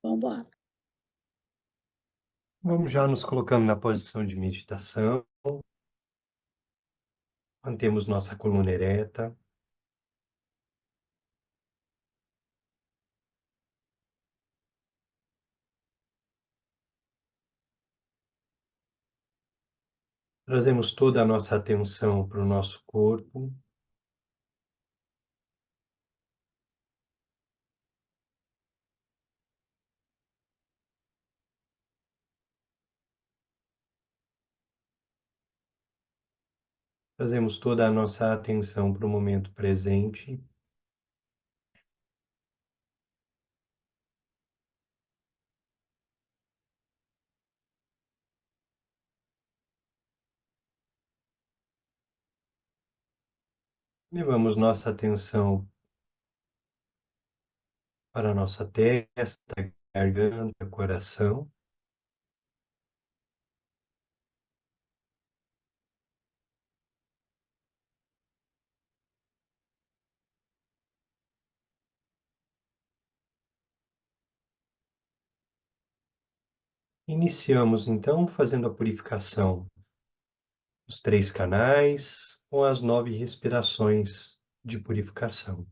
Vamos embora. Vamos já nos colocando na posição de meditação. Mantemos nossa coluna ereta. Trazemos toda a nossa atenção para o nosso corpo. Trazemos toda a nossa atenção para o momento presente. Levamos nossa atenção para a nossa testa, garganta, coração. Iniciamos então fazendo a purificação dos 3 canais com as 9 respirações de purificação.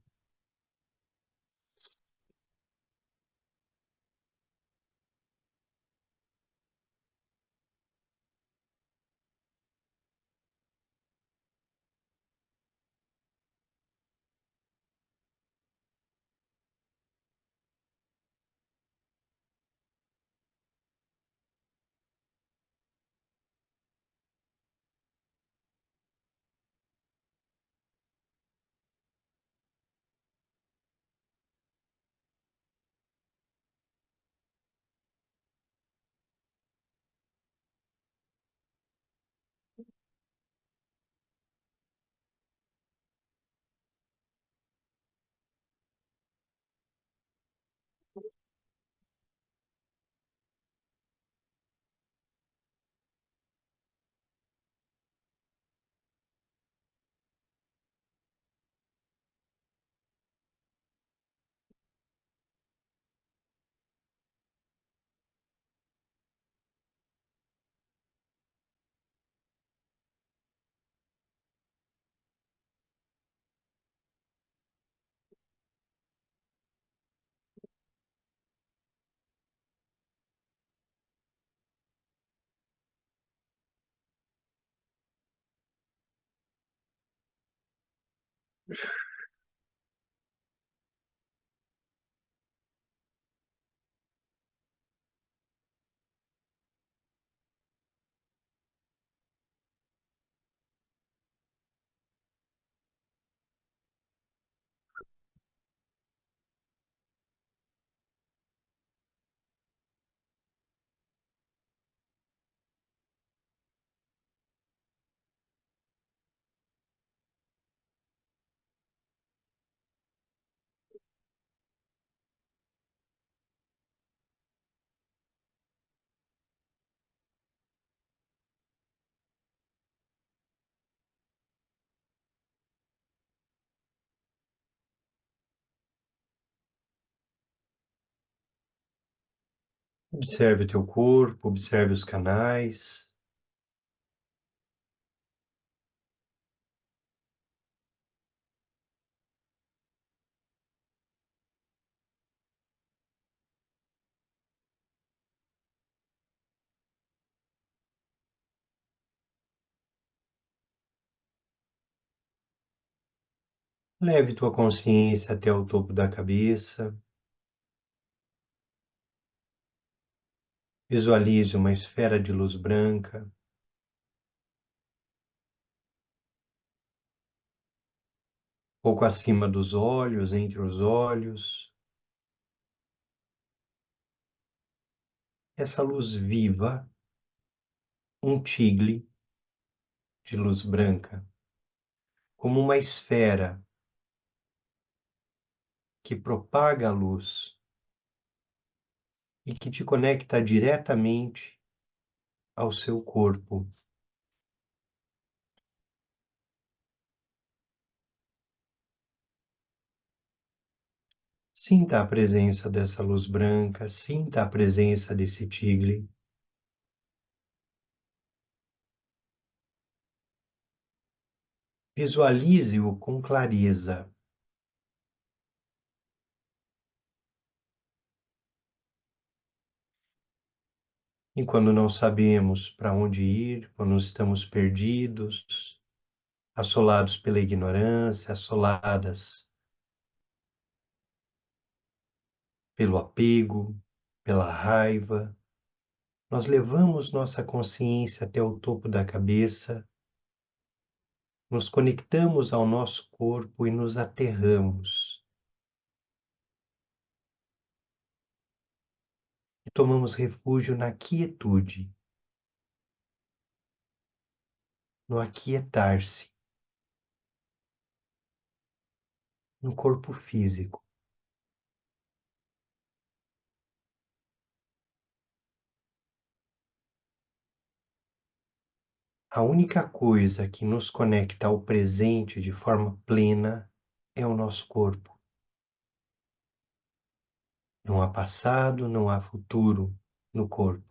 Observe o teu corpo, observe os canais. Leve tua consciência até o topo da cabeça. Visualize uma esfera de luz branca, pouco acima dos olhos, entre os olhos. Essa luz viva, um tigre de luz branca, como uma esfera que propaga a luz e que te conecta diretamente ao seu corpo. Sinta a presença dessa luz branca, sinta a presença desse tigre. Visualize-o com clareza. E quando não sabemos para onde ir, quando estamos perdidos, assolados pela ignorância, assoladas pelo apego, pela raiva, nós levamos nossa consciência até o topo da cabeça, nos conectamos ao nosso corpo e nos aterramos. E tomamos refúgio na quietude, no aquietar-se, no corpo físico. A única coisa que nos conecta ao presente de forma plena é o nosso corpo. Não há passado, não há futuro no corpo.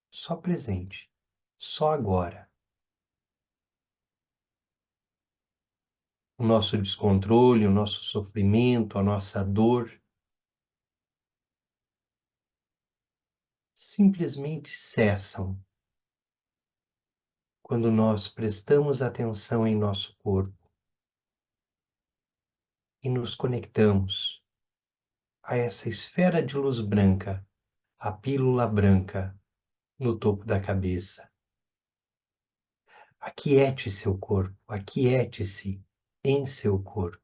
Só presente. Só agora. O nosso descontrole, o nosso sofrimento, a nossa dor simplesmente cessam quando nós prestamos atenção em nosso corpo e nos conectamos a essa esfera de luz branca, a pílula branca no topo da cabeça. Aquiete seu corpo, aquiete-se em seu corpo.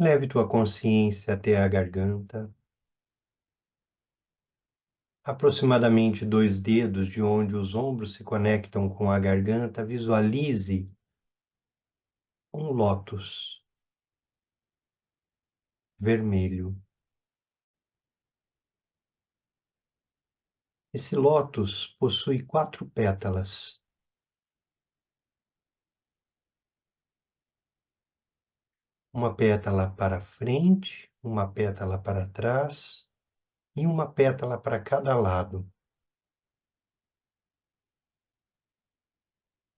Leve tua consciência até a garganta, aproximadamente 2 dedos de onde os ombros se conectam com a garganta. Visualize um lótus vermelho. Esse lótus possui 4 pétalas. Uma pétala para frente, uma pétala para trás e uma pétala para cada lado.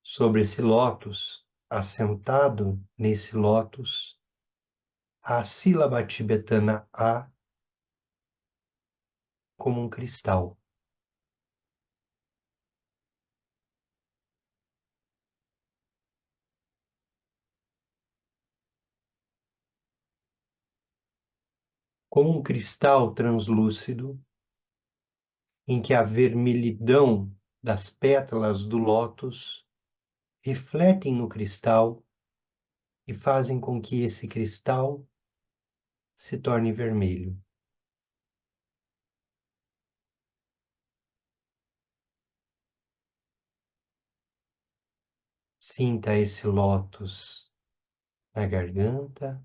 Sobre esse lótus, assentado nesse lótus, a sílaba tibetana A como um cristal. Como um cristal translúcido, em que a vermelhidão das pétalas do lótus refletem no cristal e fazem com que esse cristal se torne vermelho. Sinta esse lótus na garganta.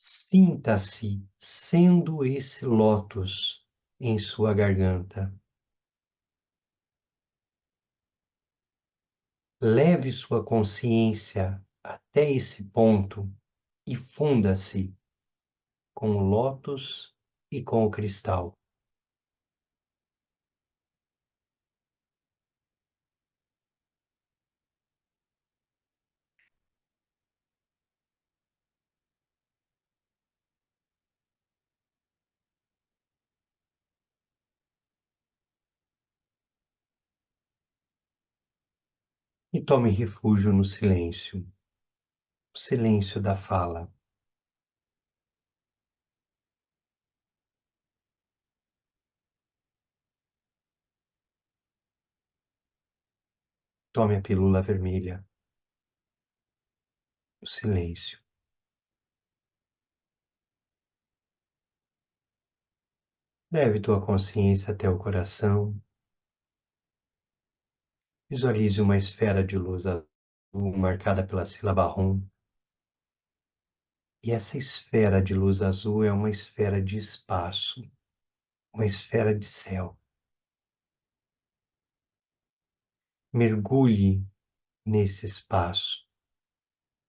Sinta-se sendo esse lótus em sua garganta. Leve sua consciência até esse ponto e funda-se com o lótus e com o cristal. E tome refúgio no silêncio, o silêncio da fala. Tome a pílula vermelha, o silêncio. Leve tua consciência até o coração. Visualize uma esfera de luz azul marcada pela sílaba Rum. E essa esfera de luz azul é uma esfera de espaço, uma esfera de céu. Mergulhe nesse espaço.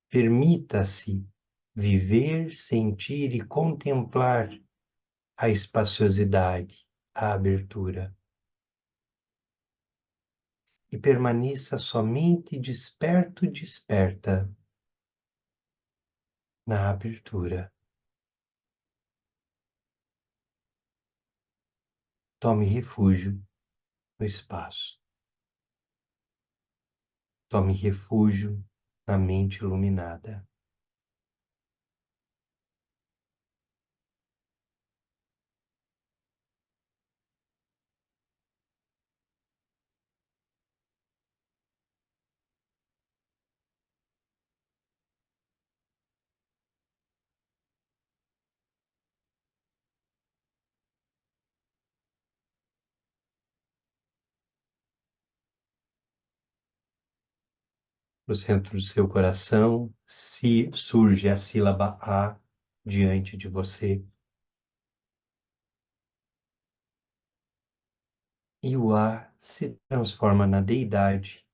Permita-se viver, sentir e contemplar a espaciosidade, a abertura. E permaneça somente desperto, desperta na abertura. Tome refúgio no espaço. Tome refúgio na mente iluminada. No centro do seu coração, se surge a sílaba A diante de você. E o A se transforma na deidade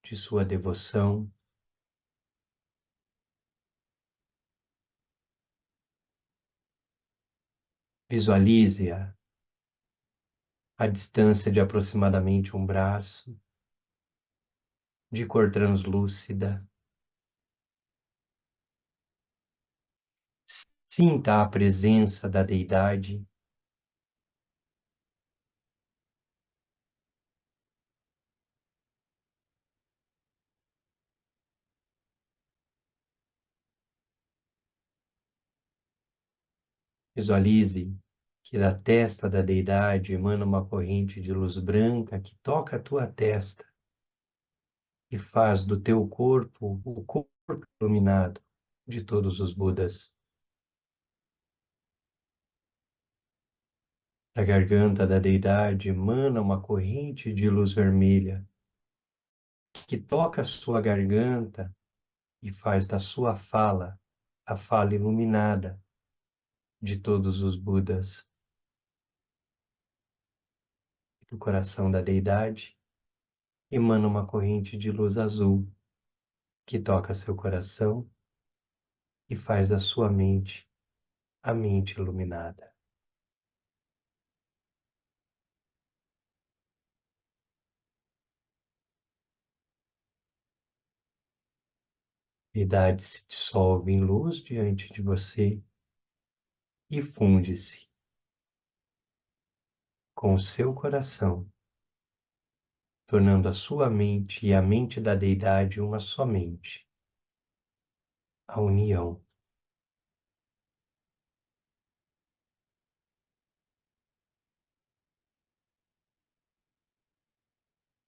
de sua devoção. Visualize-a à distância de aproximadamente um braço, de cor translúcida. Sinta a presença da deidade. Visualize que da testa da deidade emana uma corrente de luz branca que toca a tua testa e faz do teu corpo o corpo iluminado de todos os Budas. Da garganta da deidade emana uma corrente de luz vermelha que toca a sua garganta e faz da sua fala a fala iluminada de todos os Budas. Do coração da deidade emana uma corrente de luz azul que toca seu coração e faz da sua mente a mente iluminada. A deidade se dissolve em luz diante de você e funde-se com o seu coração, tornando a sua mente e a mente da deidade uma só mente, a união.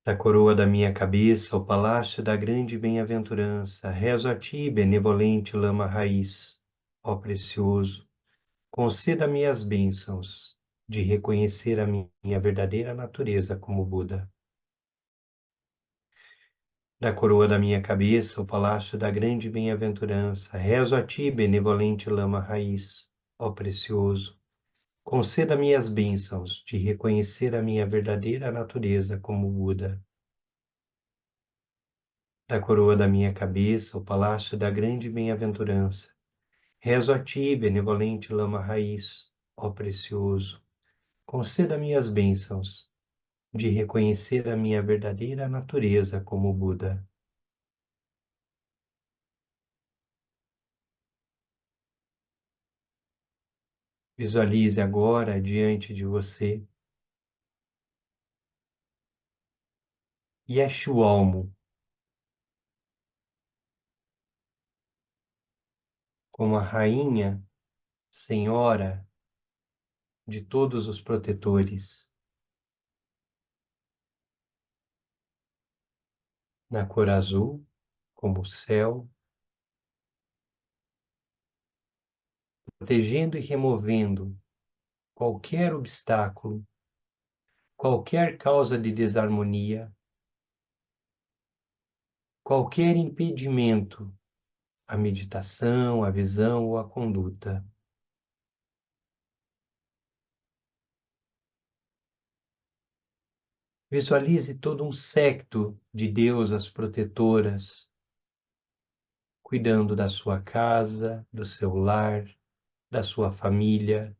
Da coroa da minha cabeça ao palácio da grande bem-aventurança, rezo a ti, benevolente lama raiz, ó precioso, conceda-me as bênçãos de reconhecer a minha verdadeira natureza como Buda. Da coroa da minha cabeça ao palácio da grande bem-aventurança, rezo a ti, benevolente lama raiz, ó precioso, conceda-me as bênçãos de reconhecer a minha verdadeira natureza como Buda. Da coroa da minha cabeça ao palácio da grande bem-aventurança, rezo a ti, benevolente lama raiz, ó precioso, conceda-me as bênçãos de reconhecer a minha verdadeira natureza como Buda. Visualize agora diante de você Yeshua como a rainha, senhora de todos os protetores, na cor azul, como o céu, protegendo e removendo qualquer obstáculo, qualquer causa de desarmonia, qualquer impedimento à meditação, à visão ou à conduta. Visualize todo um séquito de deusas protetoras, cuidando da sua casa, do seu lar, da sua família,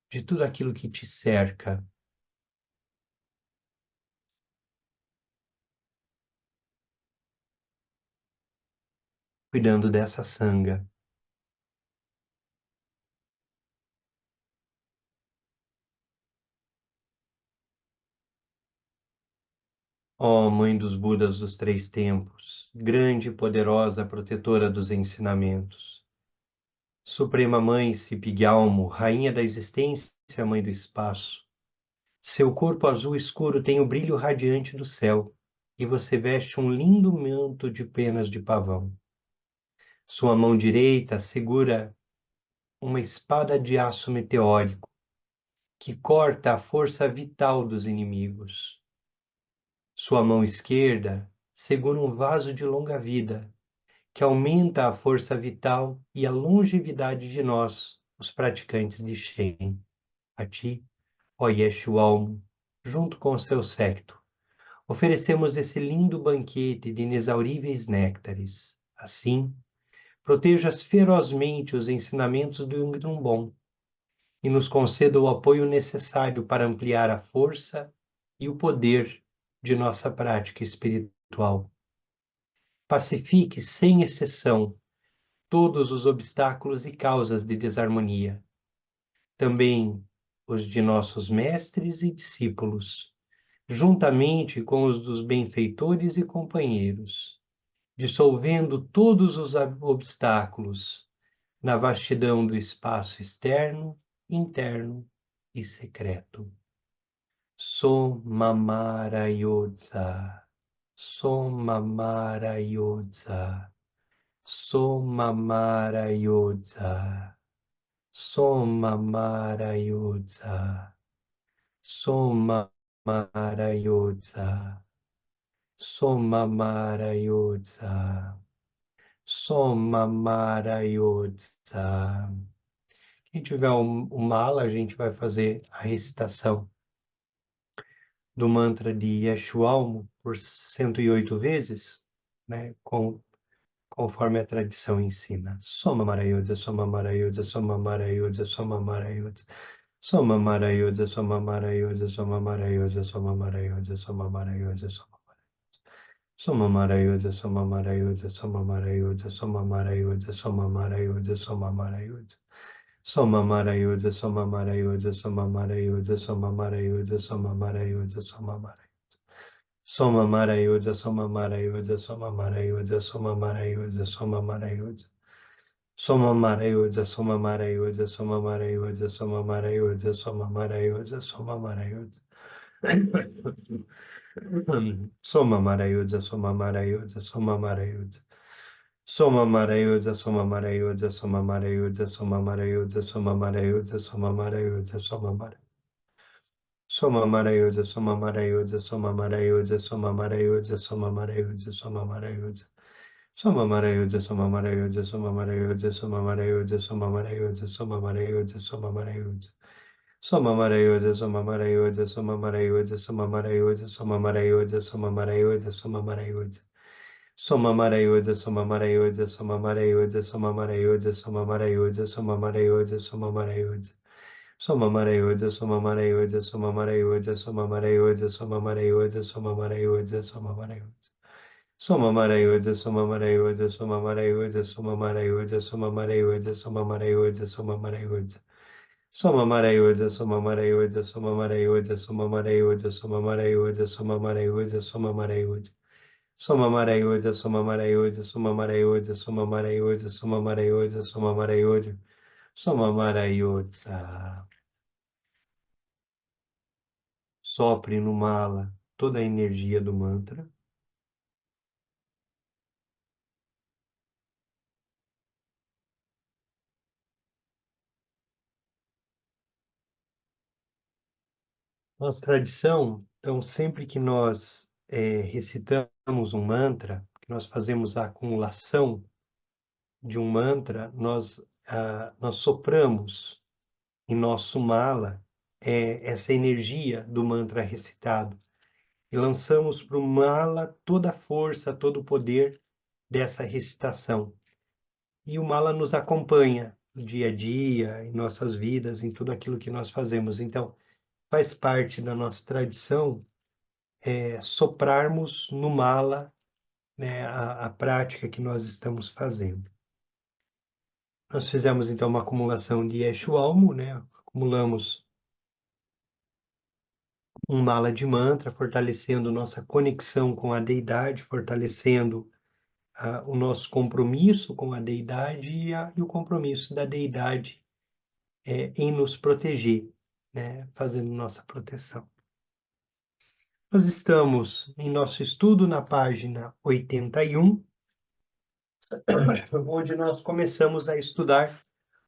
de tudo aquilo que te cerca. Cuidando dessa sanga. Ó Mãe dos Budas dos Três Tempos, grande e poderosa protetora dos ensinamentos, Suprema Mãe Cipighalmo, Rainha da Existência, Mãe do Espaço, seu corpo azul escuro tem o brilho radiante do céu, e você veste um lindo manto de penas de pavão. Sua mão direita segura uma espada de aço meteórico, que corta a força vital dos inimigos. Sua mão esquerda segura um vaso de longa vida, que aumenta a força vital e a longevidade de nós, os praticantes de Shen. A ti, ó Yeshualmo, junto com o seu séquito, oferecemos esse lindo banquete de inexauríveis néctares. Assim, protejas ferozmente os ensinamentos do Yungdrung e nos conceda o apoio necessário para ampliar a força e o poder de nossa prática espiritual. Pacifique, sem exceção, todos os obstáculos e causas de desarmonia, também os de nossos mestres e discípulos, juntamente com os dos benfeitores e companheiros, dissolvendo todos os obstáculos na vastidão do espaço externo, interno e secreto. Somamarayodza, Somamarayodza, Somamarayodza, Somamarayodza, Somamarayodza, Somamarayodza, Somamarayodza. Quem tiver um mala, a gente vai fazer a recitação do mantra de Yeshualmo por 108 vezes, né, conforme a tradição ensina. Soma Marayodza, Soma Marayodza, Soma Marayodza, Soma Marayodza. Soma Marayodza, Soma Marayodza, Soma Marayodza, Soma Marayodza, Soma Marayodza, Soma Marayodza, Soma Marayodza, Soma Marayodza, Soma Marayodza, Soma Marayodza, Soma Marayodza. Soma Marayodza, Soma Marayodza, Soma Marayodza, Soma Marayodza, Soma Marayodza, Soma Marayodza. Soma Marayodza, Soma Marayodza, Soma Marayodza, Soma Marayodza, Soma Marayodza. Soma Marayodza, Soma Marayodza, Soma Marayodza, Soma Marayodza, Soma Marayodza, Soma Marayodza. Soma Marayodza, Soma Marayodza, Soma Marayodza. Soma Marayodza, Soma Marayodza, Soma Marayodza, Soma Marayodza, Soma Marayodza, Soma Marayodza, Soma Marayodza. Soma Marayodza, Soma Marayodza, Soma Marayodza, Soma Marayodza, Soma Marayodza, Soma Marayodza. Soma Marayodza, Soma Marayodza, Soma Marayodza, Soma Marayodza, Soma Marayodza, Soma Marayodza, Soma Marayodza. Soma Marayodza, Soma Marayodza, Soma Marayodza, Soma Marayodza, Soma Marayodza, Soma Marayodza, Soma Marayodza. Soma Marayodza, Soma Marayodza, Soma Marayodza, Soma Marayodza, Soma Marayodza, Soma Marayodza, Soma Marayodza. Soma Marayodza, Soma Marayodza, Soma Marayodza, Soma Marayodza, Soma Marayodza, Soma Marayodza, Soma Marayodza. Soma Marayodza, Soma Marayodza, Soma Marayodza, Soma Marayodza, Soma Marayodza, Soma Marayodza, Soma Marayodza. Soma Marayodza, Soma Marayodza, Soma Marayodza, Soma Marayodza, Soma Marayodza, Soma Marayodza, Soma Marayodza. Soma Marayodza, Soma Marayodza, Soma Marayodza, Soma Marayodza, Soma Marayodza, Soma Marayodza, Soma Marayodza. Sopre no mala toda a energia do mantra. Nossa tradição, então, sempre que nós recitamos um mantra, que nós fazemos a acumulação de um mantra, nós sopramos em nosso mala essa energia do mantra recitado e lançamos para o mala toda a força, todo o poder dessa recitação. E o mala nos acompanha no dia a dia, em nossas vidas, em tudo aquilo que nós fazemos. Então, faz parte da nossa tradição soprarmos no mala, né, a prática que nós estamos fazendo. Nós fizemos, então, uma acumulação de Eshualmo, né? Acumulamos um mala de mantra, fortalecendo nossa conexão com a deidade, fortalecendo o nosso compromisso com a deidade e o compromisso da deidade em nos proteger, né? Fazendo nossa proteção. Nós estamos em nosso estudo na página 81, onde nós começamos a estudar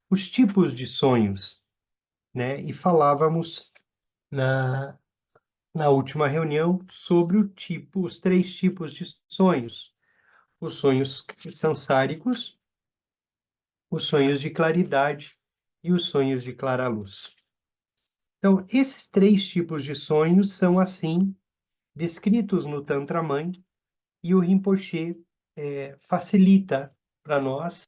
os tipos de sonhos, né? E falávamos na, na última reunião sobre os 3 tipos de sonhos: os sonhos sansáricos, os sonhos de claridade e os sonhos de clara luz. Então, esses 3 tipos de sonhos são assim descritos no Tantra Mãe, e o Rinpoche facilita para nós,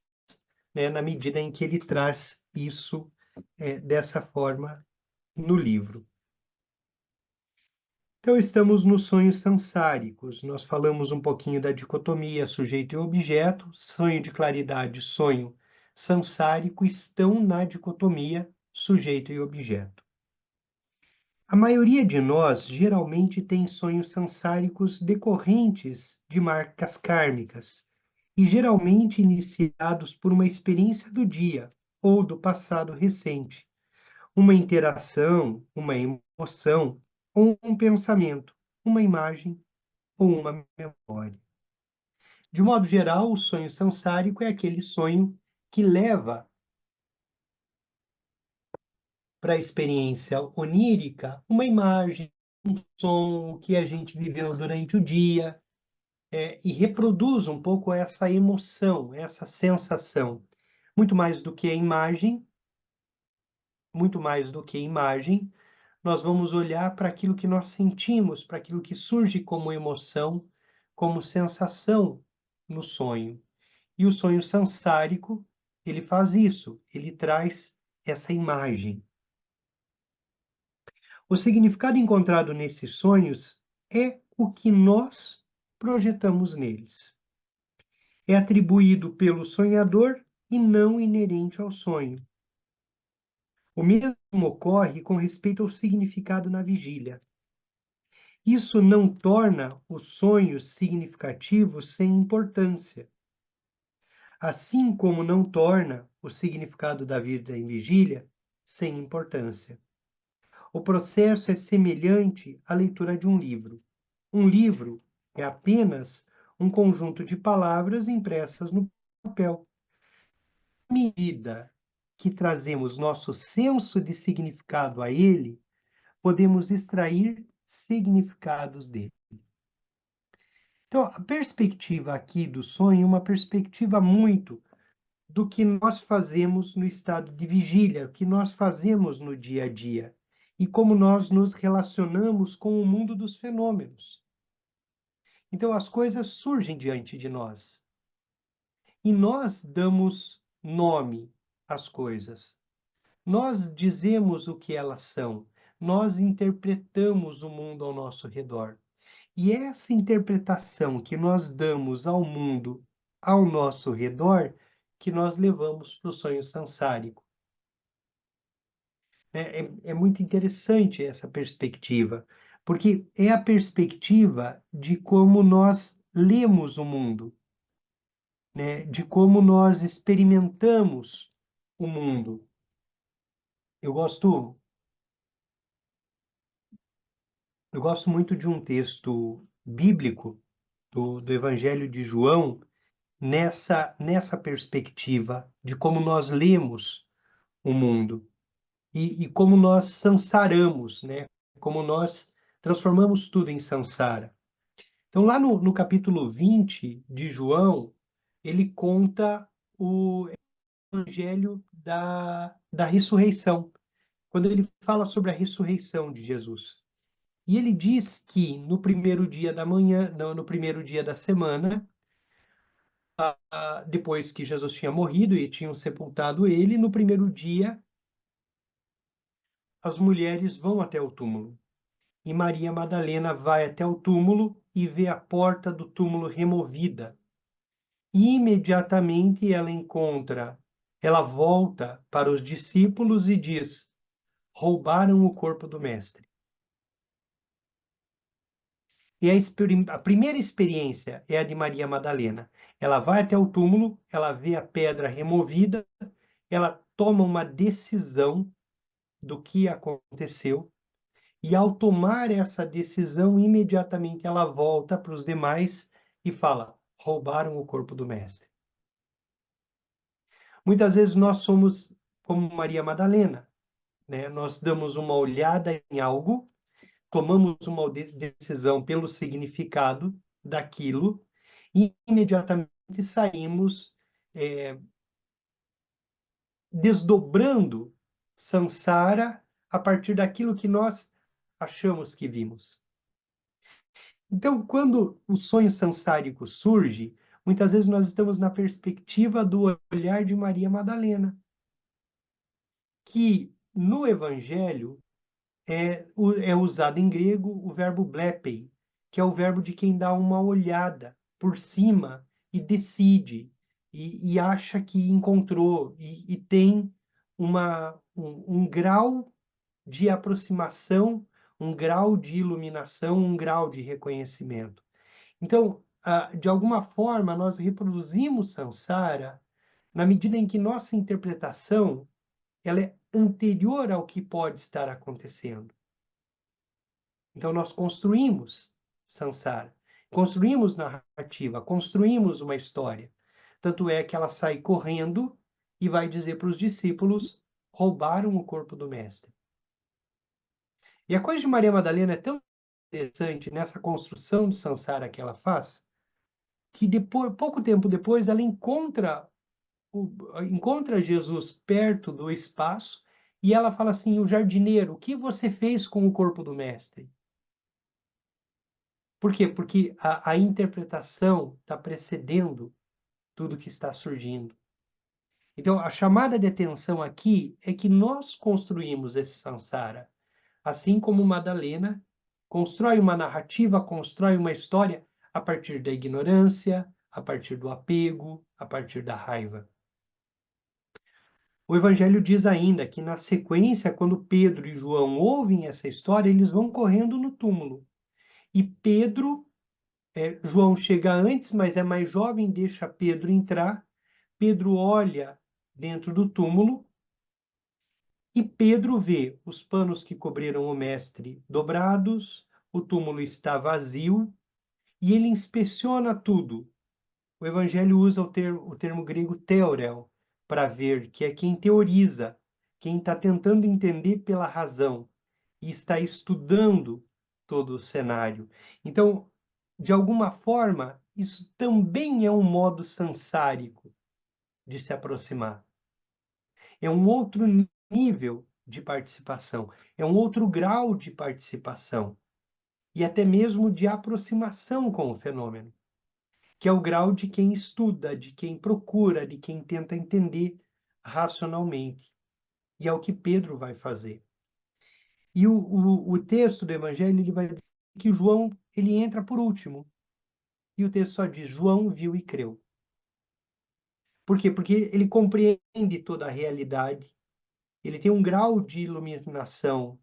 né, na medida em que ele traz isso dessa forma no livro. Então, estamos nos sonhos sansáricos. Nós falamos um pouquinho da dicotomia sujeito e objeto. Sonho de claridade e sonho sansárico estão na dicotomia sujeito e objeto. A maioria de nós geralmente tem sonhos sansáricos decorrentes de marcas kármicas e geralmente iniciados por uma experiência do dia ou do passado recente, uma interação, uma emoção ou um pensamento, uma imagem ou uma memória. De modo geral, o sonho sansárico é aquele sonho que leva para a experiência onírica uma imagem, um som que a gente viveu durante o dia, e reproduz um pouco essa emoção, essa sensação. Muito mais do que a imagem, muito mais do que imagem, nós vamos olhar para aquilo que nós sentimos, para aquilo que surge como emoção, como sensação no sonho. E o sonho sansárico, ele faz isso, ele traz essa imagem. O significado encontrado nesses sonhos é o que nós projetamos neles. É atribuído pelo sonhador e não inerente ao sonho. O mesmo ocorre com respeito ao significado na vigília. Isso não torna os sonhos significativos sem importância, assim como não torna o significado da vida em vigília sem importância. O processo é semelhante à leitura de um livro. Um livro é apenas um conjunto de palavras impressas no papel. À medida que trazemos nosso senso de significado a ele, podemos extrair significados dele. Então, a perspectiva aqui do sonho é uma perspectiva muito do que nós fazemos no estado de vigília, o que nós fazemos no dia a dia e como nós nos relacionamos com o mundo dos fenômenos. Então, as coisas surgem diante de nós e nós damos nome às coisas. Nós dizemos o que elas são, nós interpretamos o mundo ao nosso redor. E essa interpretação que nós damos ao mundo ao nosso redor, que nós levamos para o sonho sansárico. É muito interessante essa perspectiva, porque é a perspectiva de como nós lemos o mundo, né? De como nós experimentamos o mundo. Eu gosto, eu gosto muito de um texto bíblico do Evangelho de João, nessa perspectiva de como nós lemos o mundo e como nós sansaramos, né? Como nós transformamos tudo em sansara. Então, lá no capítulo 20 de João, ele conta o evangelho da ressurreição, quando ele fala sobre a ressurreição de Jesus. E ele diz que no primeiro dia da manhã, não, no primeiro dia da semana, depois que Jesus tinha morrido e tinham sepultado ele, no primeiro dia, as mulheres vão até o túmulo. E Maria Madalena vai até o túmulo e vê a porta do túmulo removida. E imediatamente ela volta para os discípulos e diz: roubaram o corpo do mestre. E a primeira experiência é a de Maria Madalena. Ela vai até o túmulo, ela vê a pedra removida, ela toma uma decisão do que aconteceu, e ao tomar essa decisão, imediatamente ela volta para os demais e fala: roubaram o corpo do mestre. Muitas vezes nós somos como Maria Madalena, né? Nós damos uma olhada em algo, tomamos uma decisão pelo significado daquilo e imediatamente saímos desdobrando samsara a partir daquilo que nós achamos que vimos. Então, quando o sonho samsárico surge, muitas vezes nós estamos na perspectiva do olhar de Maria Madalena, que no Evangelho é usado em grego o verbo blepei, que é o verbo de quem dá uma olhada por cima e decide, e acha que encontrou, e tem um grau de aproximação, um grau de iluminação, um grau de reconhecimento. Então, de alguma forma, nós reproduzimos samsara na medida em que nossa interpretação ela é anterior ao que pode estar acontecendo. Então, nós construímos samsara, construímos narrativa, construímos uma história. Tanto é que ela sai correndo e vai dizer para os discípulos: roubaram o corpo do mestre. E a coisa de Maria Madalena é tão interessante nessa construção de samsara que ela faz, que depois, pouco tempo depois, ela encontra Jesus perto do espaço e ela fala assim: o jardineiro, o que você fez com o corpo do mestre? Por quê? Porque a interpretação está precedendo tudo que está surgindo. Então, a chamada de atenção aqui é que nós construímos esse samsara, assim como Madalena constrói uma narrativa, constrói uma história a partir da ignorância, a partir do apego, a partir da raiva. O Evangelho diz ainda que, na sequência, quando Pedro e João ouvem essa história, eles vão correndo no túmulo. E João chega antes, mas é mais jovem, deixa Pedro entrar. Pedro olha dentro do túmulo e Pedro vê os panos que cobriram o mestre dobrados, o túmulo está vazio e ele inspeciona tudo. O Evangelho usa o termo grego theorel para ver, que é quem teoriza, quem está tentando entender pela razão e está estudando todo o cenário. Então, de alguma forma, isso também é um modo sansárico de se aproximar. É um outro nível de participação, é um outro grau de participação e até mesmo de aproximação com o fenômeno, que é o grau de quem estuda, de quem procura, de quem tenta entender racionalmente. E é o que Pedro vai fazer. E o texto do Evangelho ele vai dizer que João ele entra por último. E o texto só diz: João viu e creu. Por quê? Porque ele compreende toda a realidade, ele tem um grau de iluminação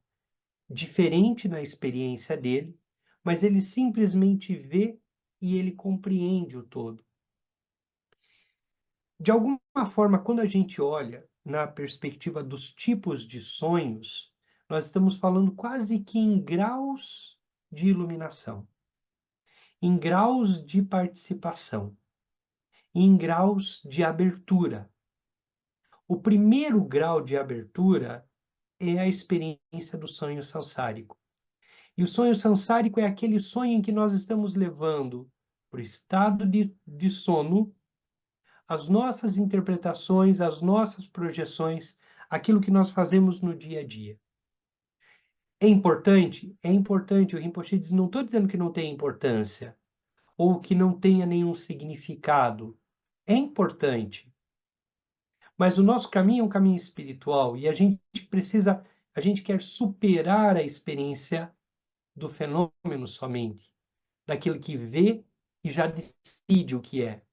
diferente na experiência dele, mas ele simplesmente vê e ele compreende o todo. De alguma forma, quando a gente olha na perspectiva dos tipos de sonhos, nós estamos falando quase que em graus de iluminação, em graus de participação, em graus de abertura. O primeiro grau de abertura é a experiência do sonho samsárico. E o sonho samsárico é aquele sonho em que nós estamos levando para o estado de sono as nossas interpretações, as nossas projeções, aquilo que nós fazemos no dia a dia. É importante? É importante. O Rinpoche diz, não estou dizendo que não tem importância, ou que não tenha nenhum significado. É importante. Mas o nosso caminho é um caminho espiritual e a gente quer superar a experiência do fenômeno somente, daquele que vê e já decide o que é,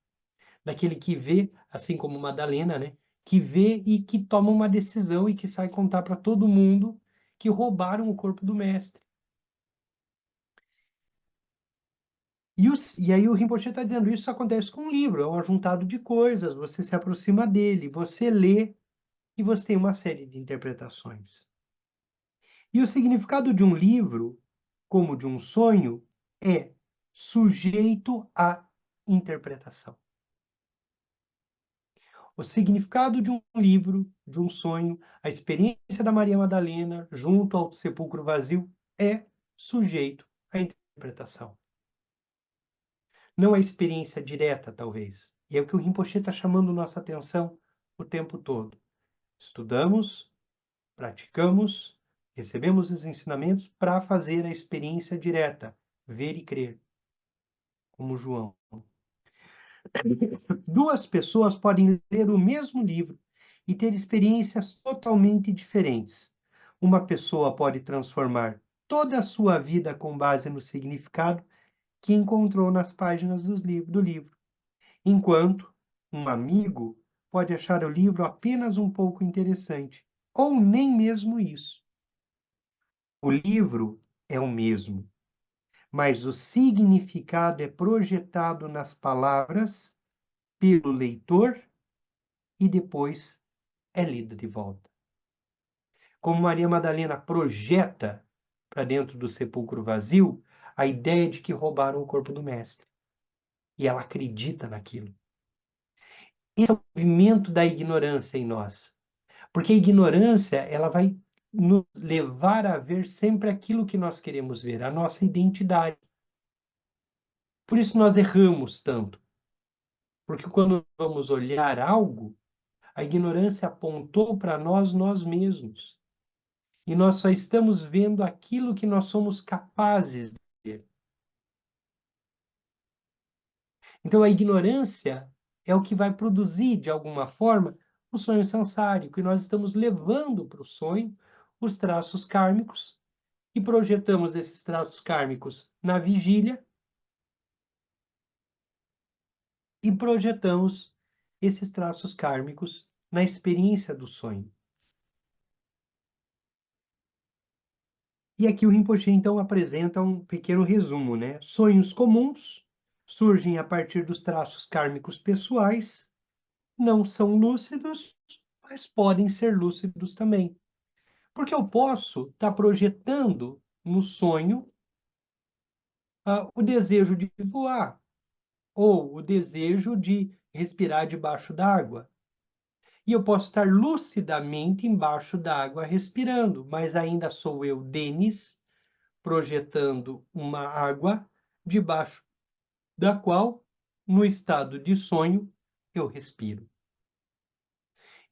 daquele que vê, assim como Madalena, né? Que vê e que toma uma decisão e que sai contar para todo mundo que roubaram o corpo do mestre. E aí o Rinpoche está dizendo, isso acontece com um livro, é um ajuntado de coisas, você se aproxima dele, você lê e você tem uma série de interpretações. E o significado de um livro, como de um sonho, é sujeito à interpretação. O significado de um livro, de um sonho, a experiência da Maria Madalena junto ao sepulcro vazio é sujeito à interpretação. Não a experiência direta, talvez. E é o que o Rinpoche está chamando nossa atenção o tempo todo. Estudamos, praticamos, recebemos os ensinamentos para fazer a experiência direta, ver e crer, como João. Duas pessoas podem ler o mesmo livro e ter experiências totalmente diferentes. Uma pessoa pode transformar toda a sua vida com base no significado que encontrou nas páginas do livro, enquanto um amigo pode achar o livro apenas um pouco interessante, ou nem mesmo isso. O livro é o mesmo, mas o significado é projetado nas palavras pelo leitor e depois é lido de volta. Como Maria Madalena projeta para dentro do sepulcro vazio a ideia de que roubaram o corpo do mestre. E ela acredita naquilo. Esse é o movimento da ignorância em nós. Porque a ignorância, ela vai nos levar a ver sempre aquilo que nós queremos ver, a nossa identidade. Por isso nós erramos tanto. Porque quando vamos olhar algo, a ignorância apontou para nós mesmos. E nós só estamos vendo aquilo que nós somos capazes de ver. Então a ignorância é o que vai produzir, de alguma forma, o sonho sansárico. E nós estamos levando para o sonho os traços kármicos e projetamos esses traços kármicos na vigília e projetamos esses traços kármicos na experiência do sonho. E aqui o Rinpoche, então, apresenta um pequeno resumo, né? Sonhos comuns surgem a partir dos traços kármicos pessoais, não são lúcidos, mas podem ser lúcidos também. Porque eu posso estar projetando no sonho o desejo de voar, ou o desejo de respirar debaixo d'água. E eu posso estar lucidamente embaixo d'água respirando, mas ainda sou eu, Denis, projetando uma água debaixo da qual, no estado de sonho, eu respiro.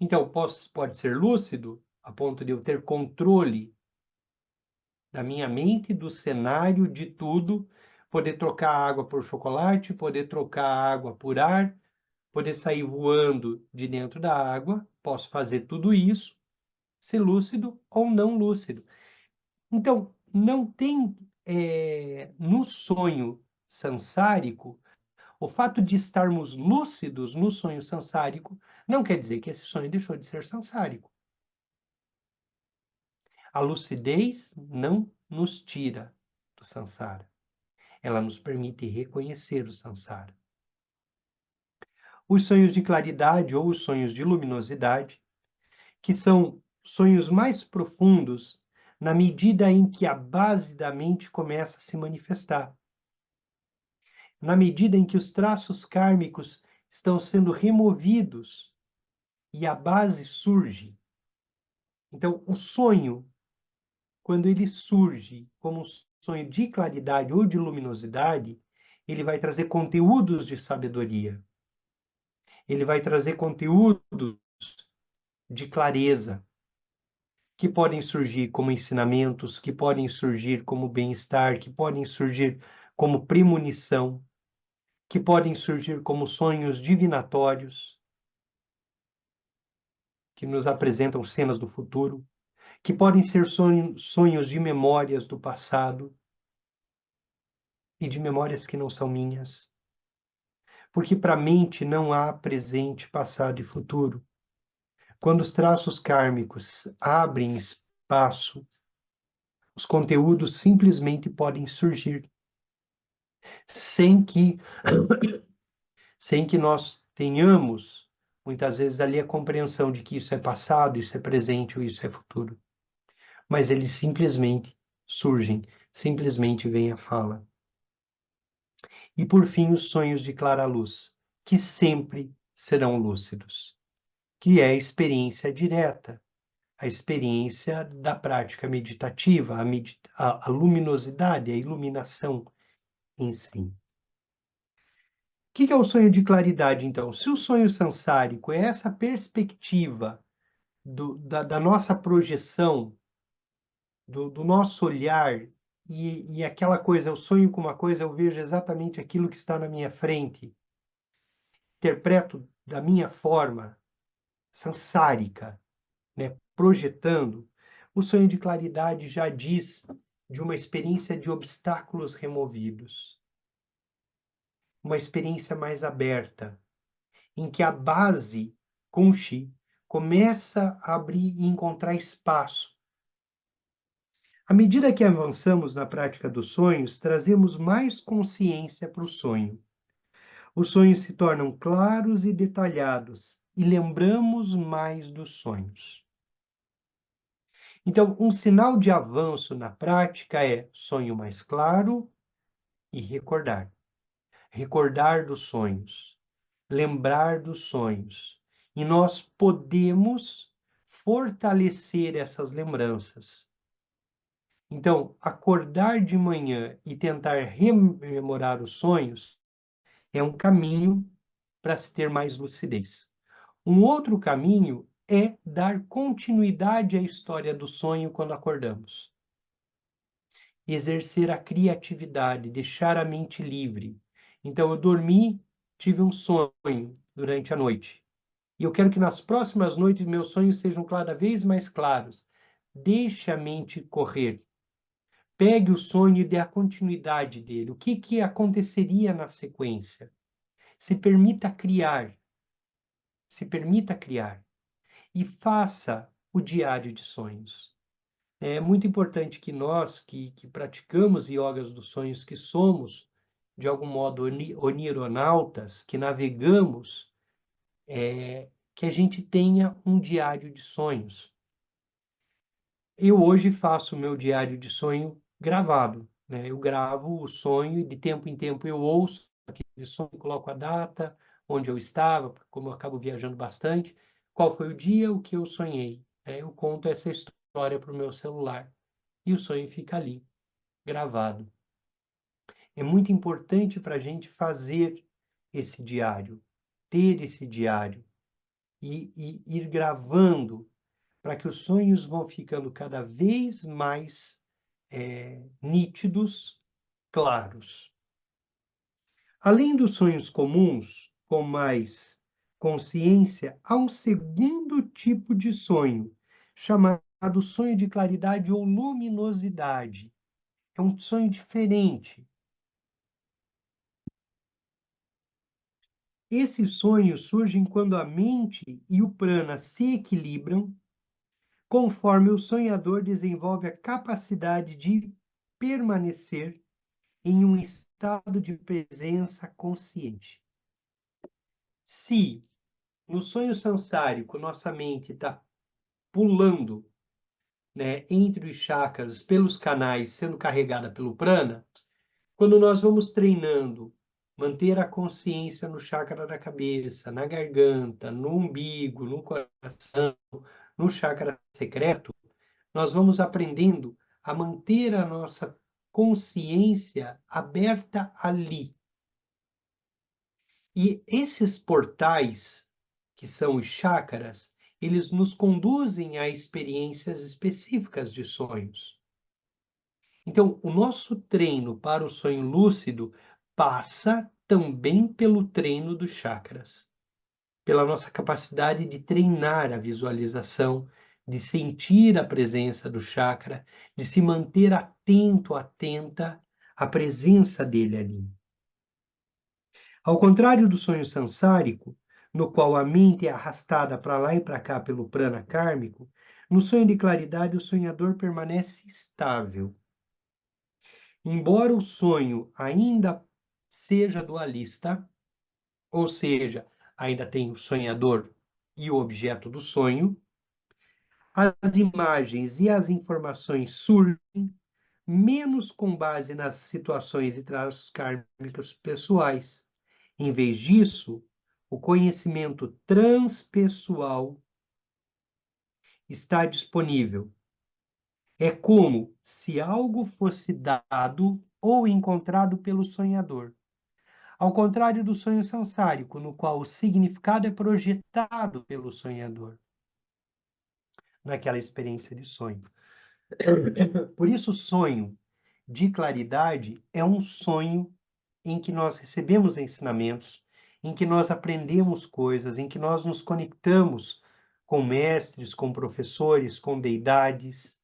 Então, pode ser lúcido a ponto de eu ter controle da minha mente, do cenário, de tudo, poder trocar água por chocolate, poder trocar água por ar, poder sair voando de dentro da água, posso fazer tudo isso, ser lúcido ou não lúcido. Então, não tem no sonho sansárico, o fato de estarmos lúcidos no sonho sansárico não quer dizer que esse sonho deixou de ser sansárico. A lucidez não nos tira do sansara. Ela nos permite reconhecer o sansara. Os sonhos de claridade ou os sonhos de luminosidade, que são sonhos mais profundos na medida em que a base da mente começa a se manifestar. Na medida em que os traços kármicos estão sendo removidos e a base surge. Então, o sonho, quando ele surge como um sonho de claridade ou de luminosidade, ele vai trazer conteúdos de sabedoria. Ele vai trazer conteúdos de clareza, que podem surgir como ensinamentos, que podem surgir como bem-estar, que podem surgir como premonição, que podem surgir como sonhos divinatórios, que nos apresentam cenas do futuro, que podem ser sonhos de memórias do passado e de memórias que não são minhas. Porque para a mente não há presente, passado e futuro. Quando os traços kármicos abrem espaço, os conteúdos simplesmente podem surgir, sem que, sem que nós tenhamos, muitas vezes, ali a compreensão de que isso é passado, isso é presente ou isso é futuro. Mas eles simplesmente surgem, simplesmente vêm à fala. E, por fim, os sonhos de clara luz, que sempre serão lúcidos, que é a experiência direta, a experiência da prática meditativa, a luminosidade, a iluminação em si. O que é o sonho de claridade, então? Se o sonho sansárico é essa perspectiva da nossa projeção, do nosso olhar, e aquela coisa, eu sonho com uma coisa, eu vejo exatamente aquilo que está na minha frente, interpreto da minha forma sansárica, né, projetando, o sonho de claridade já diz de uma experiência de obstáculos removidos, uma experiência mais aberta, em que a base Kunshi começa a abrir e encontrar espaço. À medida que avançamos na prática dos sonhos, trazemos mais consciência para o sonho. Os sonhos se tornam claros e detalhados, e lembramos mais dos sonhos. Então, um sinal de avanço na prática é sonho mais claro e recordar. Recordar dos sonhos, lembrar dos sonhos. E nós podemos fortalecer essas lembranças. Então, acordar de manhã e tentar rememorar os sonhos é um caminho para se ter mais lucidez. Um outro caminho é dar continuidade à história do sonho quando acordamos. Exercer a criatividade, deixar a mente livre. Então, eu dormi, tive um sonho durante a noite. E eu quero que nas próximas noites meus sonhos sejam cada vez mais claros. Deixe a mente correr. Pegue o sonho e dê a continuidade dele. O que aconteceria na sequência? Se permita criar. Se permita criar. E faça o diário de sonhos. É muito importante que nós, que praticamos yogas dos sonhos, que somos, de algum modo, onironautas, que navegamos, que a gente tenha um diário de sonhos. Eu hoje faço o meu diário de sonho gravado, né? Eu gravo o sonho e de tempo em tempo eu ouço aquele sonho, coloco a data, onde eu estava, como eu acabo viajando bastante, qual foi o dia, o que eu sonhei. Eu conto essa história para o meu celular e o sonho fica ali, gravado. É muito importante para a gente fazer esse diário, ter esse diário e ir gravando para que os sonhos vão ficando cada vez mais nítidos, claros. Além dos sonhos comuns, com mais consciência, há um segundo tipo de sonho, chamado sonho de claridade ou luminosidade. É um sonho diferente. Esses sonhos surgem quando a mente e o prana se equilibram, conforme o sonhador desenvolve a capacidade de permanecer em um estado de presença consciente. Se no sonho sansárico nossa mente está pulando, né, entre os chakras, pelos canais, sendo carregada pelo prana, quando nós vamos treinando, manter a consciência no chakra da cabeça, na garganta, no umbigo, no coração, no chakra secreto, nós vamos aprendendo a manter a nossa consciência aberta ali. E esses portais, que são os chakras, eles nos conduzem a experiências específicas de sonhos. Então, o nosso treino para o sonho lúcido passa também pelo treino dos chakras, pela nossa capacidade de treinar a visualização, de sentir a presença do chakra, de se manter atento, atenta à presença dele ali. Ao contrário do sonho sansárico, no qual a mente é arrastada para lá e para cá pelo prana kármico, no sonho de claridade o sonhador permanece estável. Embora o sonho ainda seja dualista, ou seja, ainda tem o sonhador e o objeto do sonho, as imagens e as informações surgem menos com base nas situações e traços kármicos pessoais. Em vez disso, o conhecimento transpessoal está disponível. É como se algo fosse dado ou encontrado pelo sonhador. Ao contrário do sonho sansárico, no qual o significado é projetado pelo sonhador naquela experiência de sonho. Por isso, o sonho de claridade é um sonho em que nós recebemos ensinamentos, em que nós aprendemos coisas, em que nós nos conectamos com mestres, com professores, com deidades,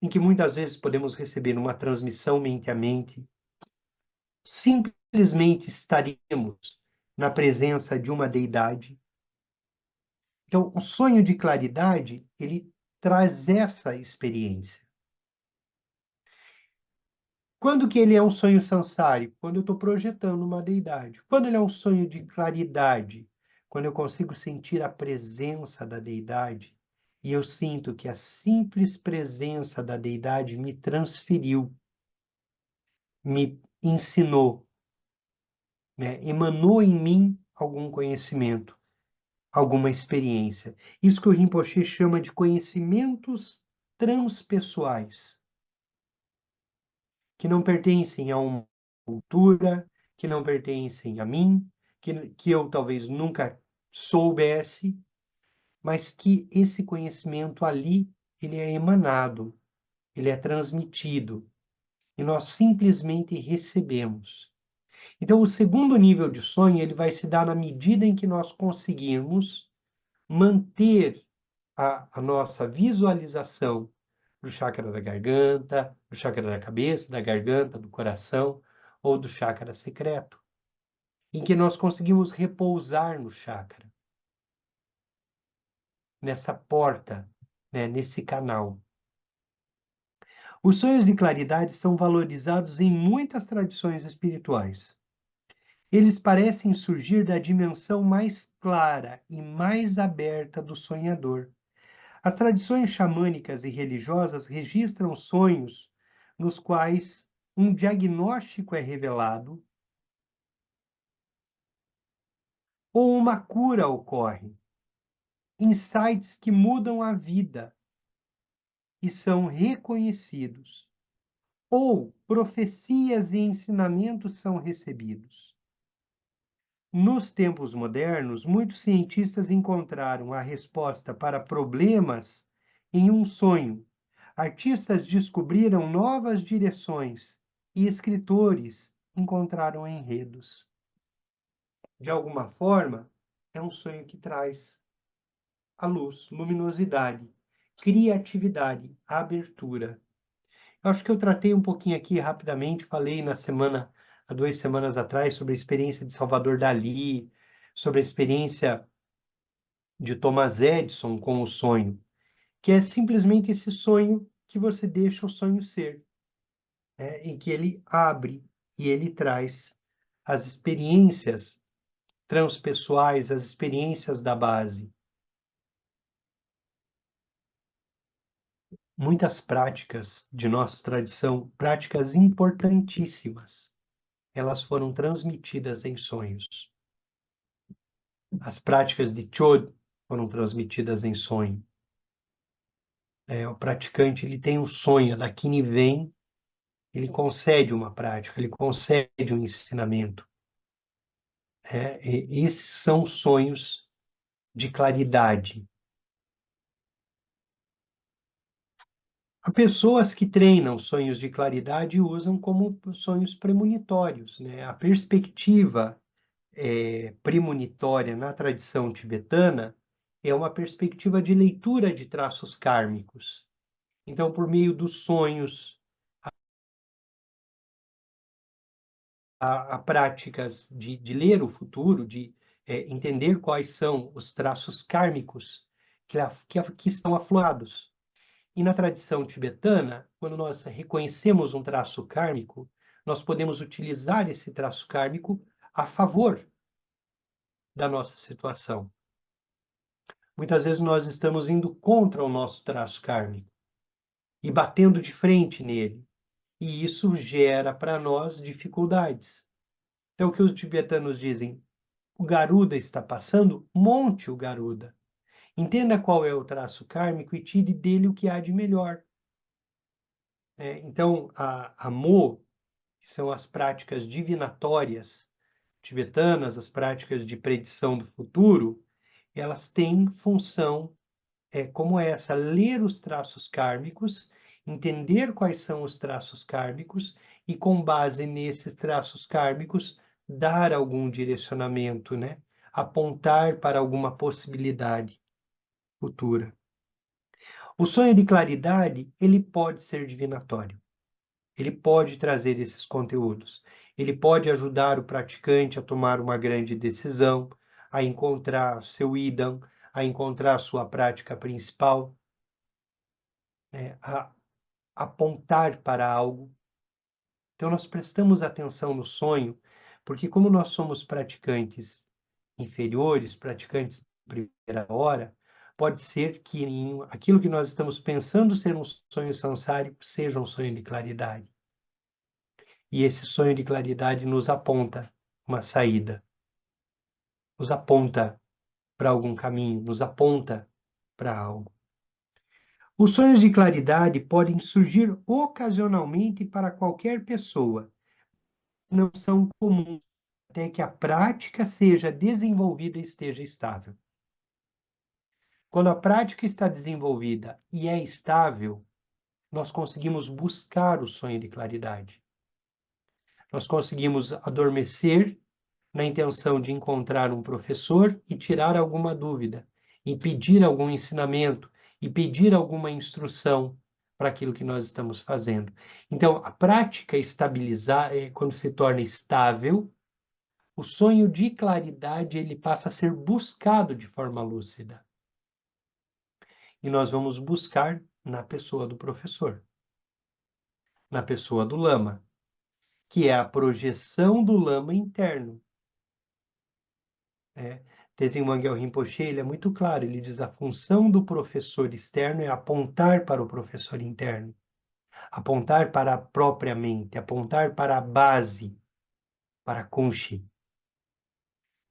em que muitas vezes podemos receber uma transmissão mente a mente. Simplesmente estaremos na presença de uma deidade. Então, o sonho de claridade, ele traz essa experiência. Quando que ele é um sonho sansárico? Quando eu estou projetando uma deidade. Quando ele é um sonho de claridade? Quando eu consigo sentir a presença da deidade e eu sinto que a simples presença da deidade me transferiu, me ensinou, né? Emanou em mim algum conhecimento, alguma experiência. Isso que o Rinpoche chama de conhecimentos transpessoais, que não pertencem a uma cultura, que não pertencem a mim, que eu talvez nunca soubesse, mas que esse conhecimento ali, ele é emanado, ele é transmitido, e nós simplesmente recebemos. Então, o segundo nível de sonho, ele vai se dar na medida em que nós conseguirmos manter a nossa visualização do chakra da garganta, do chakra da cabeça, da garganta, do coração ou do chakra secreto, em que nós conseguimos repousar no chakra, nessa porta, né, nesse canal. Os sonhos de claridade são valorizados em muitas tradições espirituais. Eles parecem surgir da dimensão mais clara e mais aberta do sonhador. As tradições xamânicas e religiosas registram sonhos nos quais um diagnóstico é revelado ou uma cura ocorre, insights que mudam a vida e são reconhecidos, ou profecias e ensinamentos são recebidos. Nos tempos modernos, muitos cientistas encontraram a resposta para problemas em um sonho. Artistas descobriram novas direções e escritores encontraram enredos. De alguma forma, é um sonho que traz a luz, luminosidade, criatividade, abertura. Eu acho que eu tratei um pouquinho aqui rapidamente, falei há 2 semanas atrás, sobre a experiência de Salvador Dalí, sobre a experiência de Thomas Edison com o sonho, que é simplesmente esse sonho que você deixa o sonho ser, né? Em que ele abre e ele traz as experiências transpessoais, as experiências da base. Muitas práticas de nossa tradição, práticas importantíssimas, elas foram transmitidas em sonhos. As práticas de Chod foram transmitidas em sonho. O praticante ele tem um sonho, daqui vem ele concede uma prática, ele concede um ensinamento. Esses são sonhos de claridade. Há pessoas que treinam sonhos de claridade e usam como sonhos premonitórios, né? A perspectiva premonitória na tradição tibetana é uma perspectiva de leitura de traços kármicos. Então, por meio dos sonhos, há práticas de ler o futuro, de entender quais são os traços kármicos que estão aflorados. E na tradição tibetana, quando nós reconhecemos um traço kármico, nós podemos utilizar esse traço kármico a favor da nossa situação. Muitas vezes nós estamos indo contra o nosso traço kármico e batendo de frente nele, e isso gera para nós dificuldades. Então, o que os tibetanos dizem? O Garuda está passando, monte o Garuda. Entenda qual é o traço kármico e tire dele o que há de melhor. Então, a Mo, que são as práticas divinatórias tibetanas, as práticas de predição do futuro, elas têm função como essa: ler os traços kármicos, entender quais são os traços kármicos e, com base nesses traços kármicos, dar algum direcionamento, né? Apontar para alguma possibilidade futura. O sonho de claridade, ele pode ser divinatório. Ele pode trazer esses conteúdos. Ele pode ajudar o praticante a tomar uma grande decisão, a encontrar seu idam, a encontrar sua prática principal, a apontar para algo. Então, nós prestamos atenção no sonho, porque como nós somos praticantes inferiores, praticantes de primeira hora, pode ser que aquilo que nós estamos pensando ser um sonho samsárico seja um sonho de claridade. E esse sonho de claridade nos aponta uma saída, nos aponta para algum caminho, nos aponta para algo. Os sonhos de claridade podem surgir ocasionalmente para qualquer pessoa, não são comuns até que a prática seja desenvolvida e esteja estável. Quando a prática está desenvolvida e é estável, nós conseguimos buscar o sonho de claridade. Nós conseguimos adormecer na intenção de encontrar um professor e tirar alguma dúvida, e pedir algum ensinamento, e pedir alguma instrução para aquilo que nós estamos fazendo. Então, a prática estabilizar, quando se torna estável, o sonho de claridade ele passa a ser buscado de forma lúcida. E nós vamos buscar na pessoa do professor, na pessoa do lama, que é a projeção do lama interno. Tenzin Wangyal Rinpoche, ele é muito claro, ele diz: a função do professor externo é apontar para o professor interno, apontar para a própria mente, apontar para a base, para a Kunshi,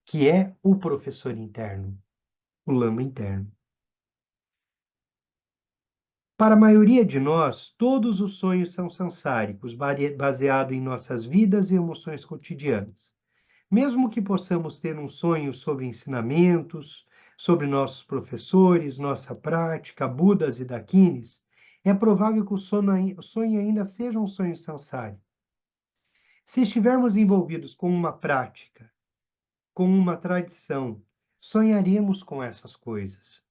que é o professor interno, o lama interno. Para a maioria de nós, todos os sonhos são sansáricos, baseados em nossas vidas e emoções cotidianas. Mesmo que possamos ter um sonho sobre ensinamentos, sobre nossos professores, nossa prática, Budas e Dakinis, é provável que o sonho ainda seja um sonho sansárico. Se estivermos envolvidos com uma prática, com uma tradição, sonharemos com essas coisas.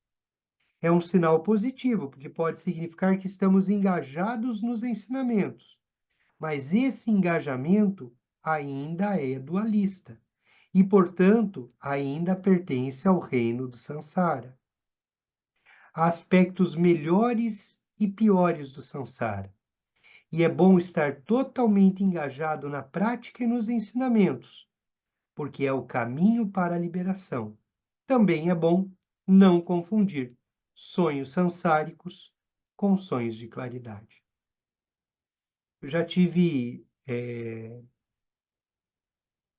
É um sinal positivo, porque pode significar que estamos engajados nos ensinamentos, mas esse engajamento ainda é dualista e, portanto, ainda pertence ao reino do Sansara. Há aspectos melhores e piores do Sansara, e é bom estar totalmente engajado na prática e nos ensinamentos, porque é o caminho para a liberação. Também é bom não confundir sonhos sansáricos com sonhos de claridade. Eu já tive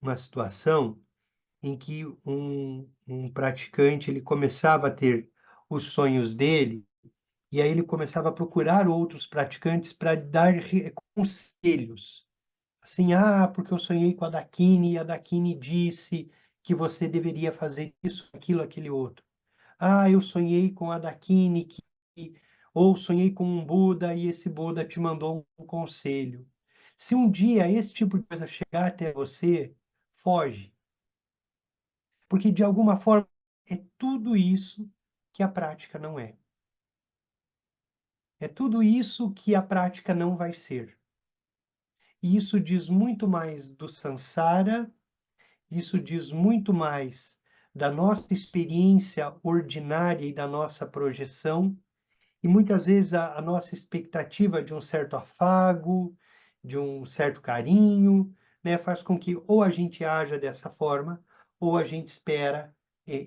uma situação em que um praticante ele começava a ter os sonhos dele E aí ele começava a procurar outros praticantes para dar conselhos. Assim, porque eu sonhei com a Dakini e a Dakini disse que você deveria fazer isso, aquilo, aquele outro. Eu sonhei com a Dakini ou sonhei com um Buda e esse Buda te mandou um conselho. Se um dia esse tipo de coisa chegar até você, foge. Porque de alguma forma é tudo isso que a prática não é. É tudo isso que a prática não vai ser. E isso diz muito mais do samsara, isso diz muito mais da nossa experiência ordinária e da nossa projeção, e muitas vezes a nossa expectativa de um certo afago, de um certo carinho, né, faz com que ou a gente haja dessa forma, ou a gente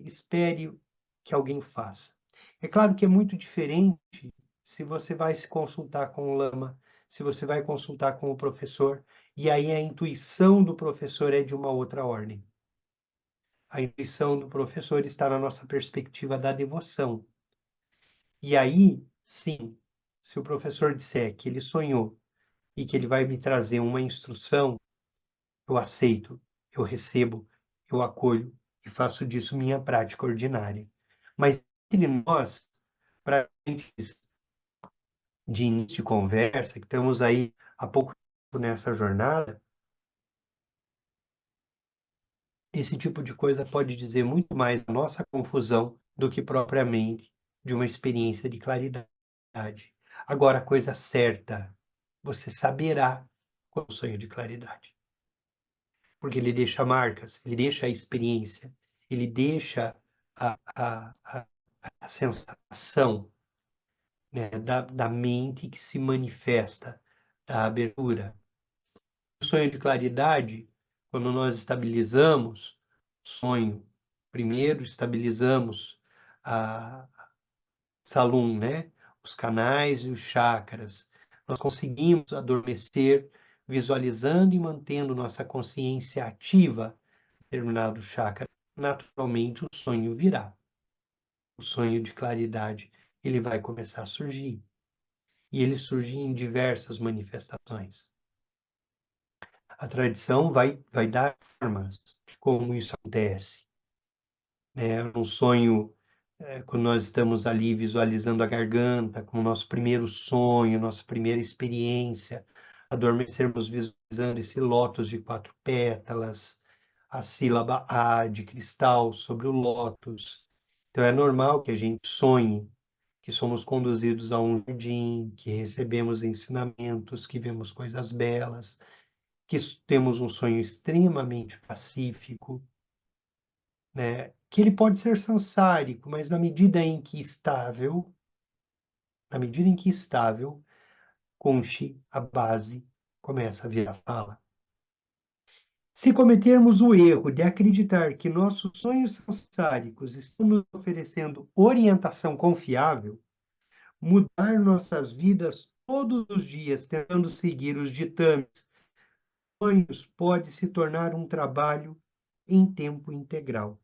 espere que alguém faça. É claro que é muito diferente se você vai se consultar com o lama, se você vai consultar com o professor, e aí a intuição do professor é de uma outra ordem. A intuição do professor está na nossa perspectiva da devoção. E aí, sim, se o professor disser que ele sonhou e que ele vai me trazer uma instrução, eu aceito, eu recebo, eu acolho e faço disso minha prática ordinária. Mas entre nós, para de início de conversa, que estamos aí há pouco tempo nessa jornada, esse tipo de coisa pode dizer muito mais da nossa confusão do que propriamente de uma experiência de claridade. Agora, a coisa certa, você saberá qual é o sonho de claridade. Porque ele deixa marcas, ele deixa a experiência, ele deixa a sensação, né, da mente que se manifesta, da abertura. O sonho de claridade, quando nós estabilizamos o sonho, primeiro estabilizamos a Salum, né? Os canais e os chakras. Nós conseguimos adormecer, visualizando e mantendo nossa consciência ativa em determinado chakra. Naturalmente, o sonho virá. O sonho de claridade, ele vai começar a surgir. E ele surge em diversas manifestações. A tradição vai dar formas de como isso acontece. Um sonho, quando nós estamos ali visualizando a garganta, como nosso primeiro sonho, nossa primeira experiência, adormecermos visualizando esse lótus de 4 pétalas, a sílaba A de cristal sobre o lótus. Então é normal que a gente sonhe que somos conduzidos a um jardim, que recebemos ensinamentos, que vemos coisas belas, que temos um sonho extremamente pacífico, né? Que ele pode ser sansárico, mas na medida em que estável, Conche, a base, começa a virar fala. Se cometermos o erro de acreditar que nossos sonhos sansáricos estão nos oferecendo orientação confiável, mudar nossas vidas todos os dias tentando seguir os ditames, sonhos pode se tornar um trabalho em tempo integral.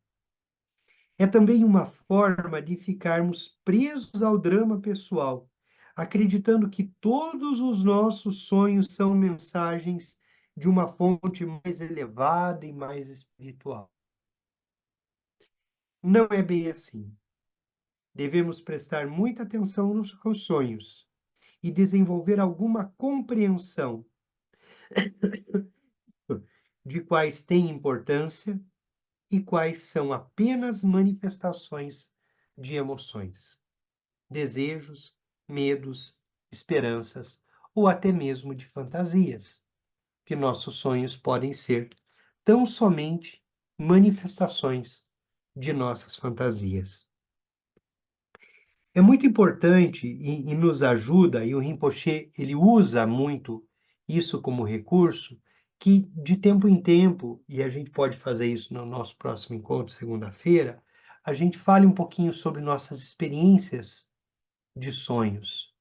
É também uma forma de ficarmos presos ao drama pessoal, acreditando que todos os nossos sonhos são mensagens de uma fonte mais elevada e mais espiritual. Não é bem assim. Devemos prestar muita atenção aos sonhos e desenvolver alguma compreensão de quais têm importância e quais são apenas manifestações de emoções, desejos, medos, esperanças ou até mesmo de fantasias, que nossos sonhos podem ser tão somente manifestações de nossas fantasias. É muito importante e nos ajuda, e o Rinpoche ele usa muito isso como recurso, que de tempo em tempo, e a gente pode fazer isso no nosso próximo encontro, segunda-feira, a gente fale um pouquinho sobre nossas experiências de sonhos,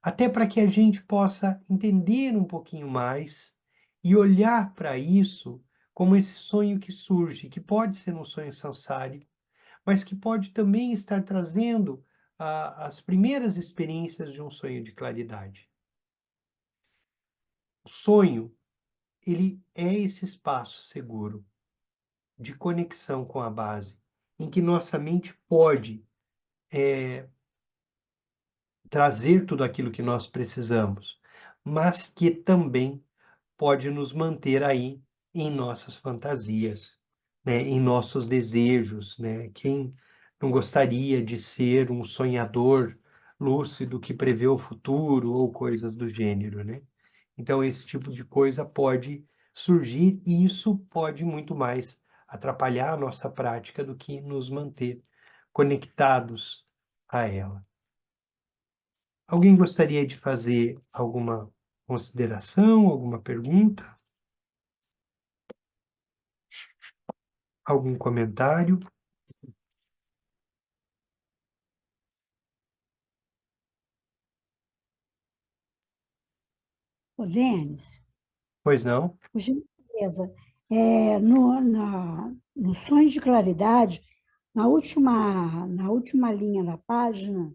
até para que a gente possa entender um pouquinho mais e olhar para isso como esse sonho que surge, que pode ser um sonho samsárico, mas que pode também estar trazendo as primeiras experiências de um sonho de claridade. O sonho, ele é esse espaço seguro de conexão com a base, em que nossa mente pode trazer tudo aquilo que nós precisamos, mas que também pode nos manter aí em nossas fantasias, né, em nossos desejos, né? Quem não gostaria de ser um sonhador lúcido que prevê o futuro ou coisas do gênero, né? Então esse tipo de coisa pode surgir e isso pode muito mais atrapalhar a nossa prática do que nos manter conectados a ela. Alguém gostaria de fazer alguma consideração, alguma pergunta? Algum comentário? Ô, Denis, Pois não? por gentileza, no Sonho de Claridade, na última linha da página,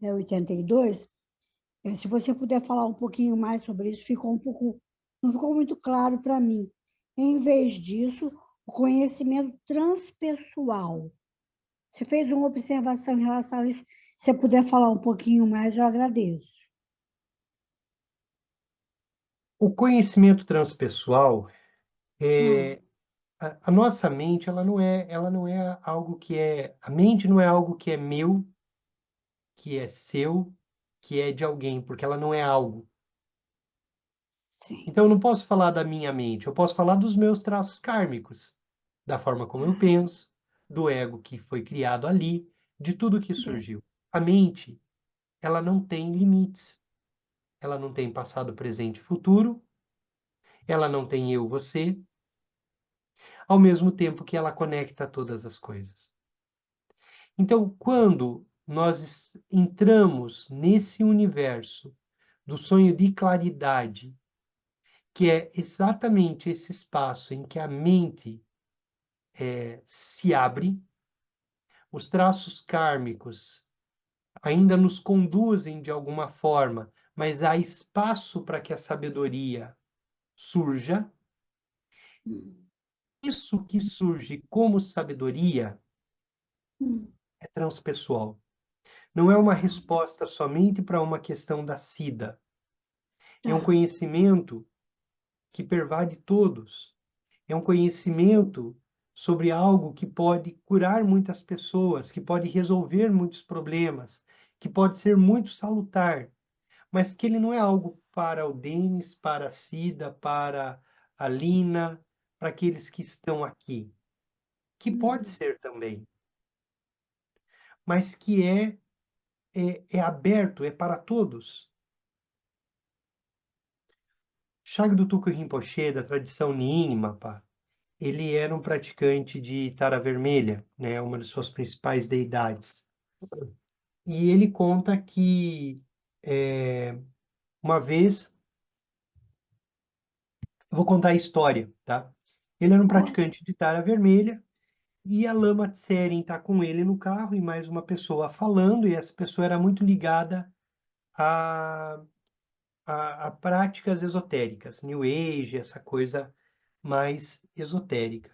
82, se você puder falar um pouquinho mais sobre isso, não ficou muito claro para mim. Em vez disso, o conhecimento transpessoal. Você fez uma observação em relação a isso? Se você puder falar um pouquinho mais, eu agradeço. O conhecimento transpessoal Hum, é a nossa mente, ela não é algo que é, a mente não é algo que é meu, que é seu, que é de alguém, porque ela não é algo. sim. Então eu não posso falar da minha mente, eu posso falar dos meus traços kármicos, da forma como eu Ah, penso, do ego que foi criado ali, de tudo que beleza. surgiu. A mente, ela não tem limites. Ela não tem passado, presente e futuro, ela não tem eu, você, ao mesmo tempo que ela conecta todas as coisas. Então, quando nós entramos nesse universo do sonho de claridade, que é exatamente esse espaço em que a mente se abre, os traços kármicos ainda nos conduzem de alguma forma, mas há espaço para que a sabedoria surja. Hum, Isso que surge como sabedoria hum, é transpessoal. Não é uma ah, resposta somente para uma questão da SIDA. É um tá. conhecimento que pervade todos. É um conhecimento sobre algo que pode curar muitas pessoas, que pode resolver muitos problemas, que pode ser muito salutar, mas que ele não é algo para o Denis, para a Cida, para a Lina, para aqueles que estão aqui, que pode Hum, ser também, mas que é aberto, é para todos. Shagdo Tuku Rinpoche, da tradição Nyingma, ele era um praticante de Tara Vermelha, né, uma de suas principais deidades. E ele conta que uma vez, eu vou contar a história, tá? Ele era um pode. praticante de Tara Vermelha e a Lama Tsering está com ele no carro e mais uma pessoa falando, e essa pessoa era muito ligada a a práticas esotéricas, New Age, essa coisa mais esotérica.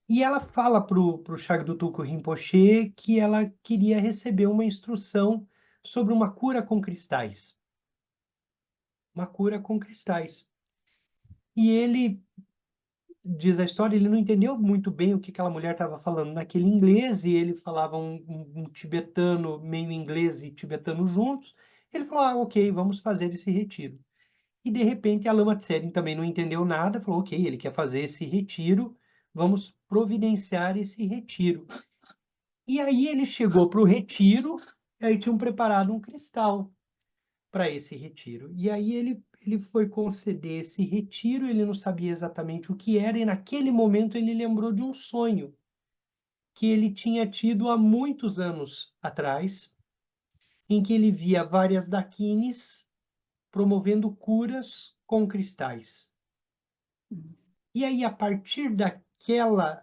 E ela fala pro Shagdu Tulku Rinpoche que ela queria receber uma instrução sobre uma cura com cristais. Uma cura com cristais. E ele, diz a história, ele não entendeu muito bem o que aquela mulher estava falando naquele inglês, e ele falava um tibetano, meio inglês e tibetano juntos. Ele falou, ok, vamos fazer esse retiro. E de repente a Lama Tsering também não entendeu nada, falou: ok, ele quer fazer esse retiro, vamos providenciar esse retiro. E aí ele chegou para o retiro, e aí tinham preparado um cristal para esse retiro. E aí ele foi conceder esse retiro, ele não sabia exatamente o que era, e naquele momento ele lembrou de um sonho que ele tinha tido há muitos anos atrás, em que ele via várias daquines promovendo curas com cristais. Hum, E aí, a partir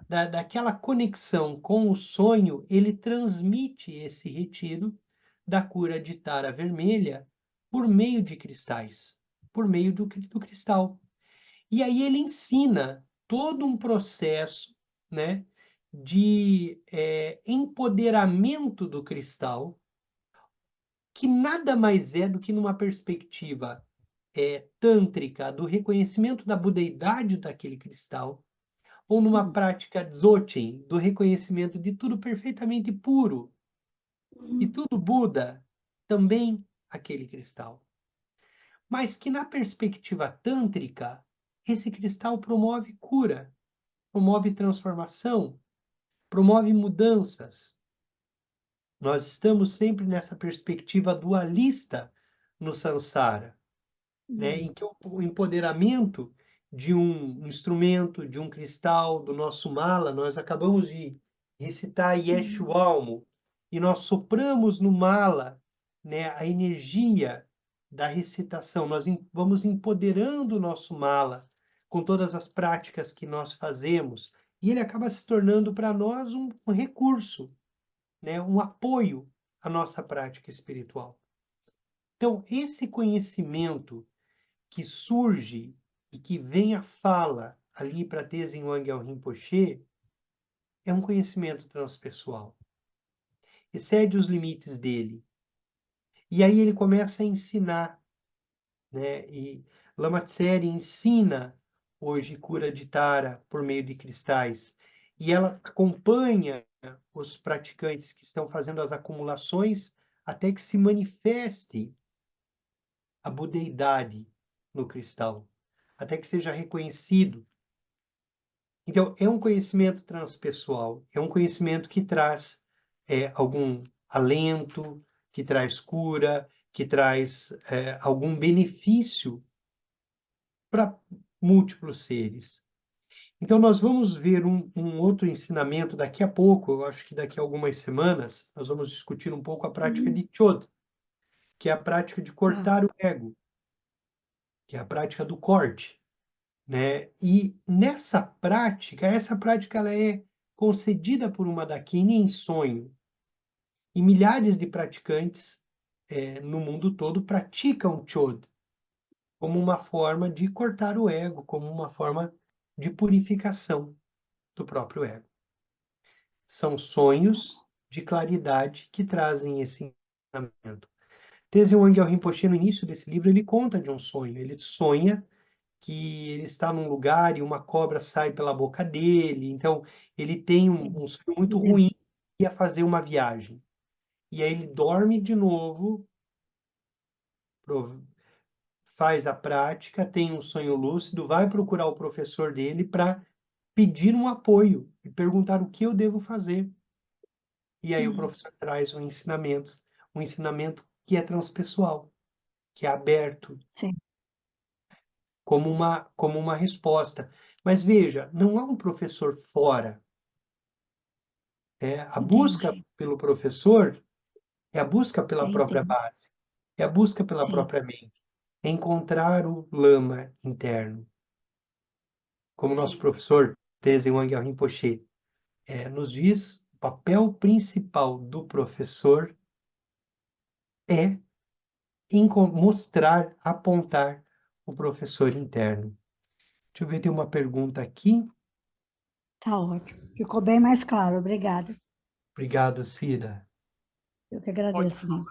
daquela conexão com o sonho, ele transmite esse retiro da cura de tara vermelha por meio de cristais, por meio do cristal. E aí ele ensina todo um processo, né, de empoderamento do cristal, que nada mais é do que numa perspectiva tântrica do reconhecimento da budeidade daquele cristal, ou numa prática dzogchen, do reconhecimento de tudo perfeitamente puro, e tudo Buda, também aquele cristal. Mas que na perspectiva tântrica, esse cristal promove cura, promove transformação, promove mudanças. Nós estamos sempre nessa perspectiva dualista no samsara, né, em que o empoderamento de um instrumento, de um cristal, do nosso mala, nós acabamos de recitar Yeshualmo, e nós sopramos no mala, né, a energia da recitação, nós vamos empoderando o nosso mala com todas as práticas que nós fazemos, e ele acaba se tornando para nós um recurso, né, um apoio à nossa prática espiritual. Então, esse conhecimento que surge e que vem à fala ali para Tenzin Wangyal Rinpoche é um conhecimento transpessoal. Excede os limites dele. E aí ele começa a ensinar, né? E Lama Tseri ensina hoje cura de Tara por meio de cristais. E ela acompanha os praticantes que estão fazendo as acumulações até que se manifeste a budeidade no cristal, até que seja reconhecido. Então, é um conhecimento transpessoal, é um conhecimento que traz algum alento, que traz cura, que traz algum benefício para múltiplos seres. Então, nós vamos ver um outro ensinamento daqui a pouco, eu acho que daqui a algumas semanas, nós vamos discutir um pouco a prática de Chod, que é a prática de cortar o ego, que é a prática do corte, né? E nessa prática, essa prática ela é concedida por uma Dakini em sonho. E milhares de praticantes no mundo todo praticam Chod como uma forma de cortar o ego, como uma forma de purificação do próprio ego. São sonhos de claridade que trazem esse ensinamento. Tenzin Wangyal Rinpoche, no início desse livro, ele conta de um sonho. Ele sonha que ele está num lugar e uma cobra sai pela boca dele. Então, ele tem um sonho muito ruim e ia fazer uma viagem. E aí ele dorme de novo, faz a prática, tem um sonho lúcido, vai procurar o professor dele para pedir um apoio e perguntar o que eu devo fazer. E aí o professor traz um ensinamento que é transpessoal, que é aberto, Sim. como uma resposta. Mas veja, não há um professor fora. A busca Entendi. pelo professor é a busca pela própria Entendi. base, é a busca pela Sim. própria mente, é encontrar o lama interno. Como nosso Sim. professor Tenzin Wangyal Rinpoche nos diz, o papel principal do professor é mostrar, apontar o professor interno. Deixa eu ver, tem uma pergunta aqui. Tá ótimo. Ficou bem mais claro. Obrigada. Obrigado, Cira. Eu que Pode, agradeço mesmo.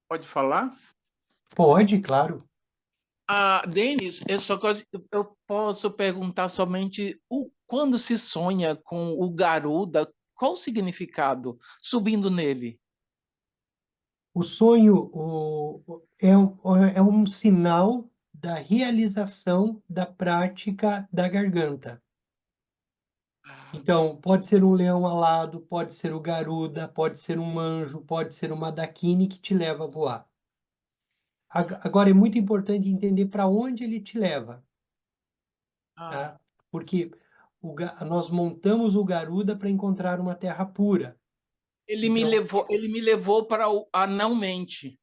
pode falar? Pode, claro. Denis, eu posso perguntar somente quando se sonha com o Garuda, qual o significado subindo nele? O sonho é um sinal da realização da prática da garganta. Então, pode ser um leão alado, pode ser o garuda, pode ser um anjo, pode ser uma dakini que te leva a voar. Agora, é muito importante entender para onde ele te leva, Ah, tá? Porque nós montamos o garuda para encontrar uma terra pura. Então, ele me levou para a não-mente.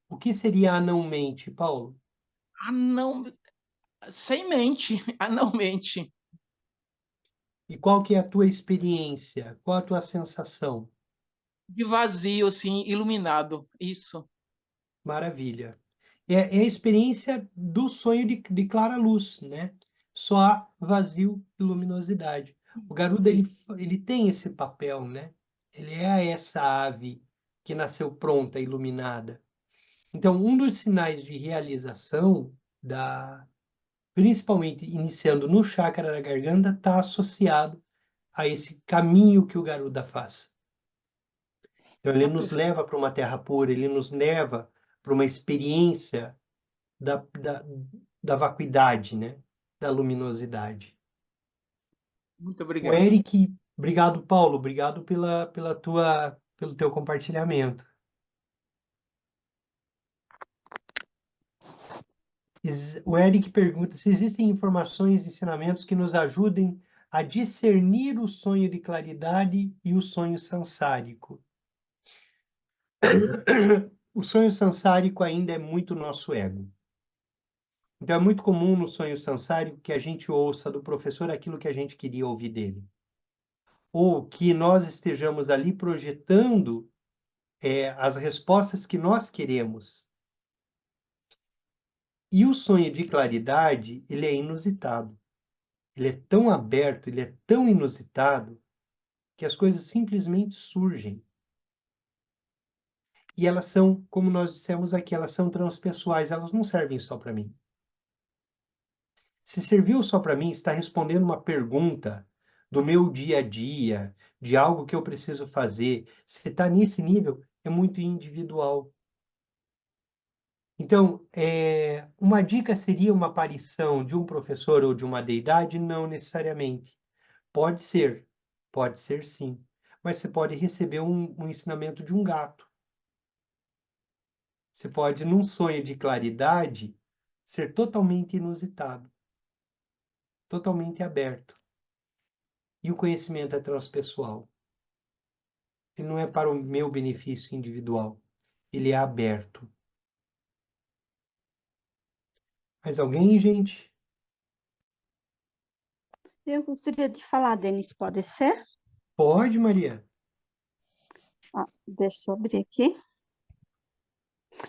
o que seria a não-mente, Paulo? A não, sem mente, anualmente. E qual que é a tua experiência? Qual a tua sensação? De vazio, assim, iluminado. Isso. Maravilha. É a experiência do sonho de clara luz, né? Só há vazio e luminosidade. O Garuda, Isso. ele tem esse papel, né? Ele é essa ave que nasceu pronta, iluminada. Então, um dos sinais de realização principalmente iniciando no chakra da garganta, está associado a esse caminho que o Garuda faz. Então, ele Ah, nos leva para uma terra pura, ele nos leva para uma experiência da, da, da vacuidade, né? Da luminosidade. muito O obrigado. Eric, obrigado, Paulo, obrigado pelo teu compartilhamento. O Eric pergunta se existem informações e ensinamentos que nos ajudem a discernir o sonho de claridade e o sonho sansárico. O sonho sansárico ainda é muito nosso ego. Então é muito comum no sonho sansárico que a gente ouça do professor aquilo que a gente queria ouvir dele. Ou que nós estejamos ali projetando as respostas que nós queremos. E o sonho de claridade, ele é inusitado. Ele é tão aberto, ele é tão inusitado, que as coisas simplesmente surgem. E elas são, como nós dissemos aqui, elas são transpessoais, elas não servem só para mim. Se serviu só para mim, está respondendo uma pergunta do meu dia a dia, de algo que eu preciso fazer. Se está nesse nível, é muito individual. Então, uma dica seria uma aparição de um professor ou de uma deidade? Não necessariamente. Pode ser sim. Mas você pode receber um ensinamento de um gato. Você pode, num sonho de claridade, ser totalmente inusitado, totalmente aberto. E o conhecimento é transpessoal. Ele não é para o meu benefício individual. Ele é aberto. Mas alguém, gente? Eu gostaria de falar, Denis, pode ser? Pode, Maria? Deixa eu abrir aqui.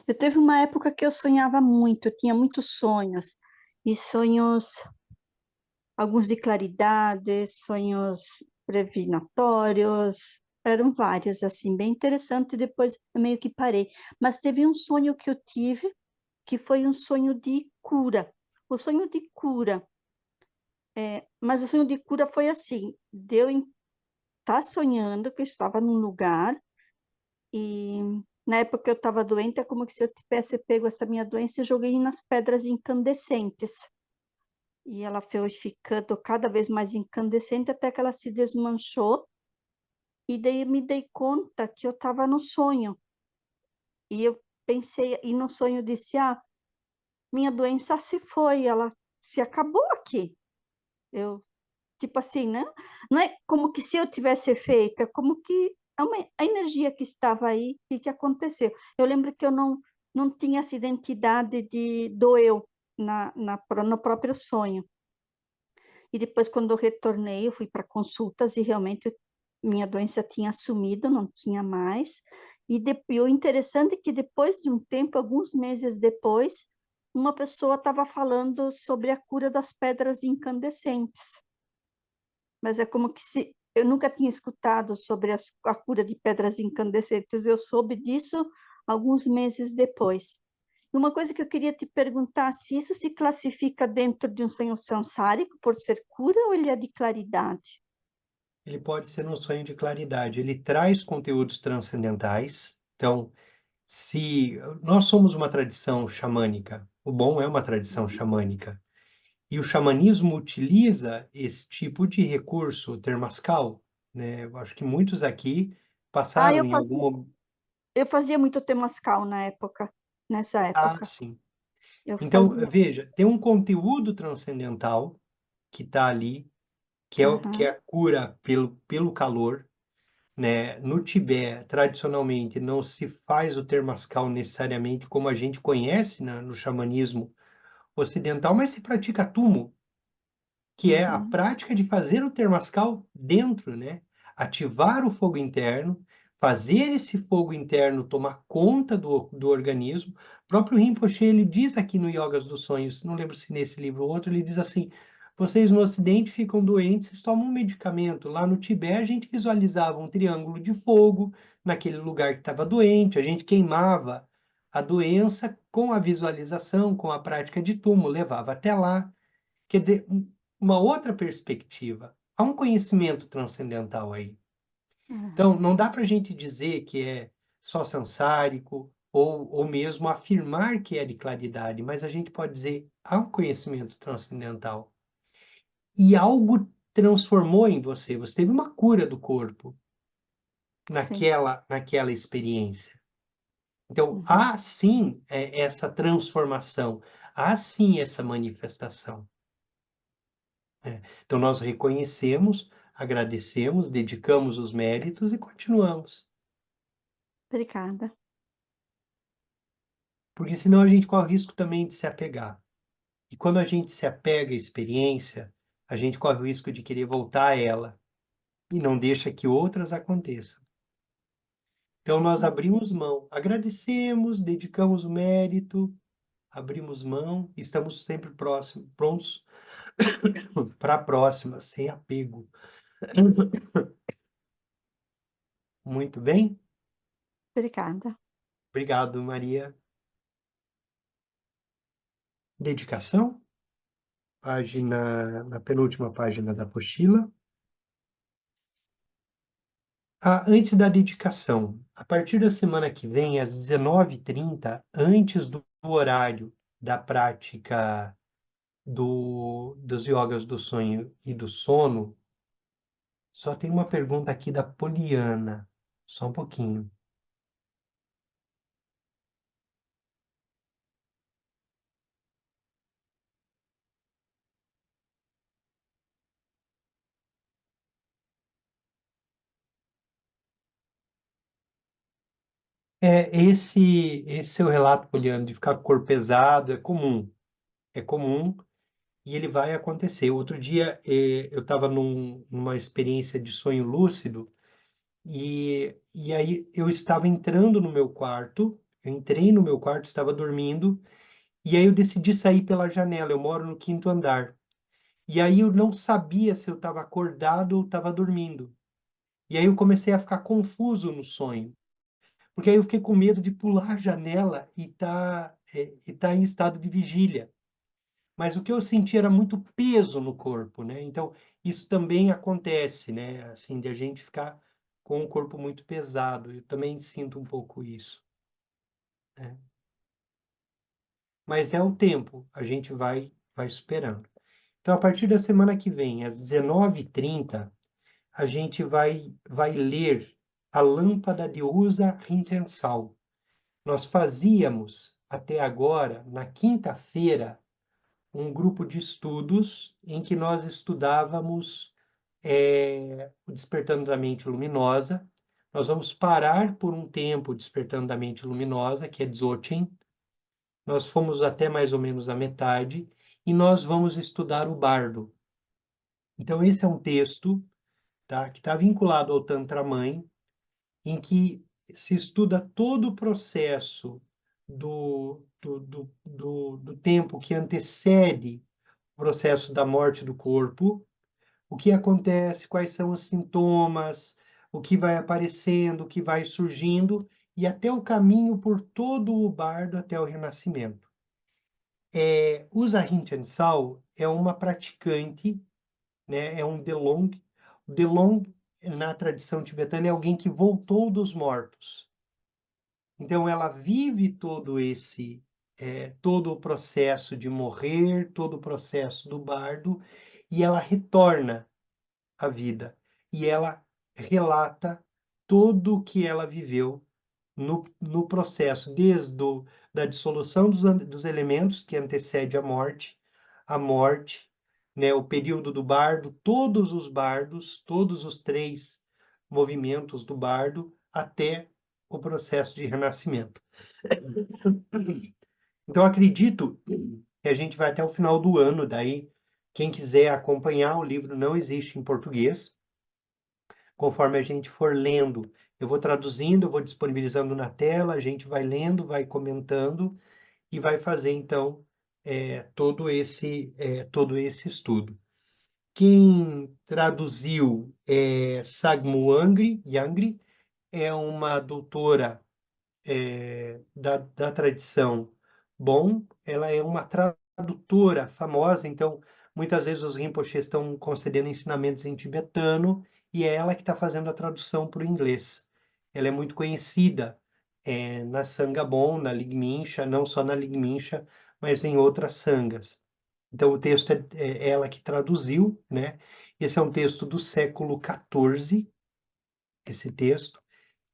Eu teve uma época que eu sonhava muito, eu tinha muitos sonhos, e sonhos, alguns de claridade, sonhos previnatórios, eram vários, assim, bem interessante, e depois eu meio que parei. Mas teve um sonho que eu tive, que foi um sonho de cura. O sonho de cura, mas o sonho de cura foi assim, de eu estar sonhando que eu estava num lugar. E na época que eu estava doente, é como se eu tivesse pego essa minha doença e joguei nas pedras incandescentes. E ela foi ficando cada vez mais incandescente até que ela se desmanchou. E daí eu me dei conta que eu estava no sonho. E eu pensei, e no sonho eu disse: ah, minha doença se foi, ela se acabou aqui. Eu, tipo assim, né? Não é como que se eu tivesse feito, é como que a energia que estava aí e que aconteceu. Eu lembro que eu não tinha essa identidade do eu no próprio sonho. E depois, quando eu retornei, eu fui para consultas e realmente minha doença tinha sumido, não tinha mais. E o interessante é que depois de um tempo, alguns meses depois, uma pessoa estava falando sobre a cura das pedras incandescentes. Mas é como que se eu nunca tinha escutado sobre a cura de pedras incandescentes. Eu soube disso alguns meses depois. Uma coisa que eu queria te perguntar, se isso se classifica dentro de um sonho sansárico por ser cura ou ele é de claridade? Ele pode ser um sonho de claridade. Ele traz conteúdos transcendentais. Então, se nós somos uma tradição xamânica, o bom é uma tradição xamânica, e o xamanismo utiliza esse tipo de recurso termascal, né? Eu acho que muitos aqui Ah, passaram em alguma... eu fazia muito temascal na época, nessa Ah, época. sim. Eu Então, fazia. veja, tem um conteúdo transcendental que está ali, que é Aham. a cura pelo calor, né? No Tibete, tradicionalmente, não se faz o termascal necessariamente como a gente conhece no xamanismo ocidental, mas se pratica tumo, que é a Uhum. prática de fazer o termascal dentro, né? Ativar o fogo interno, fazer esse fogo interno tomar conta do organismo. O próprio Rinpoche, ele diz aqui no Yogas dos Sonhos, não lembro se nesse livro ou outro, ele diz assim: vocês no Ocidente ficam doentes, vocês tomam um medicamento. Lá no Tibete a gente visualizava um triângulo de fogo naquele lugar que estava doente, a gente queimava a doença com a visualização, com a prática de tumo, levava até lá. Quer dizer, uma outra perspectiva. Há um conhecimento transcendental aí. Então, não dá para a gente dizer que é só samsárico ou mesmo afirmar que é de claridade, mas a gente pode dizer há um conhecimento transcendental. E algo transformou em você. Você teve uma cura do corpo Sim. naquela experiência. Então, Uhum. há sim essa transformação, há sim essa manifestação. Então, nós reconhecemos, agradecemos, dedicamos os méritos e continuamos. Obrigada. Porque senão a gente corre o risco também de se apegar. E quando a gente se apega à experiência, a gente corre o risco de querer voltar a ela e não deixa que outras aconteçam. Então, nós abrimos mão, agradecemos, dedicamos o mérito, abrimos mão, estamos sempre prontos para a próxima, sem apego. Muito bem? Obrigada. Obrigado, Maria. Dedicação? Na penúltima página da apostila. Antes da dedicação, a partir da semana que vem, às 19h30, antes do horário da prática dos yogas do sonho e do sono, só tem uma pergunta aqui da Poliana. Só um pouquinho. Esse seu relato, Poliana, de ficar com o corpo pesado, é comum. É comum. E ele vai acontecer. Outro dia, eu estava numa experiência de sonho lúcido, e aí eu estava entrando no meu quarto, eu entrei no meu quarto, estava dormindo, e aí eu decidi sair pela janela. Eu moro no 5º andar. E aí eu não sabia se eu estava acordado ou estava dormindo. E aí eu comecei a ficar confuso no sonho, porque aí eu fiquei com medo de pular a janela e tá em estado de vigília. Mas o que eu senti era muito peso no corpo, né? Então, isso também acontece, né? Assim, de a gente ficar com o corpo muito pesado. Eu também sinto um pouco isso, né? Mas é o tempo, a gente vai superando. Então, a partir da semana que vem, às 19h30, a gente vai ler a Lâmpada de Usa Rintenshal. Nós fazíamos, até agora, na quinta-feira, um grupo de estudos em que nós estudávamos o Despertando da Mente Luminosa. Nós vamos parar por um tempo o Despertando da Mente Luminosa, que é Dzogchen. Nós fomos até mais ou menos a metade e nós vamos estudar o Bardo. Então, esse é um texto, tá, que está vinculado ao Tantra Mãe, em que se estuda todo o processo do tempo que antecede o processo da morte do corpo, o que acontece, quais são os sintomas, o que vai aparecendo, o que vai surgindo, e até o caminho por todo o bardo até o renascimento. Usa Rinchen-Sal é uma praticante, né, é um Delong. O Delong, na tradição tibetana, é alguém que voltou dos mortos. Então, ela vive todo o processo de morrer, todo o processo do bardo, e ela retorna à vida. E ela relata tudo o que ela viveu no processo, da dissolução dos elementos que antecede a morte, né, o período do bardo, todos os bardos, todos os 3 movimentos do bardo, até o processo de renascimento. Então, acredito e a gente vai até o final do ano. Daí, quem quiser acompanhar, o livro não existe em português. Conforme a gente for lendo, eu vou traduzindo, eu vou disponibilizando na tela, a gente vai lendo, vai comentando e vai fazer, então, todo esse estudo. Quem traduziu é Sagmu Yangri, é uma doutora da tradição Bon. Ela é uma tradutora famosa, então muitas vezes os Rinpoches estão concedendo ensinamentos em tibetano e é ela que está fazendo a tradução para o inglês. Ela é muito conhecida na Sangha Bon, na Ligmincha, não só na Ligmincha, mas em outras sangas. Então o texto é ela que traduziu, né? Esse é um texto do século XIV, esse texto,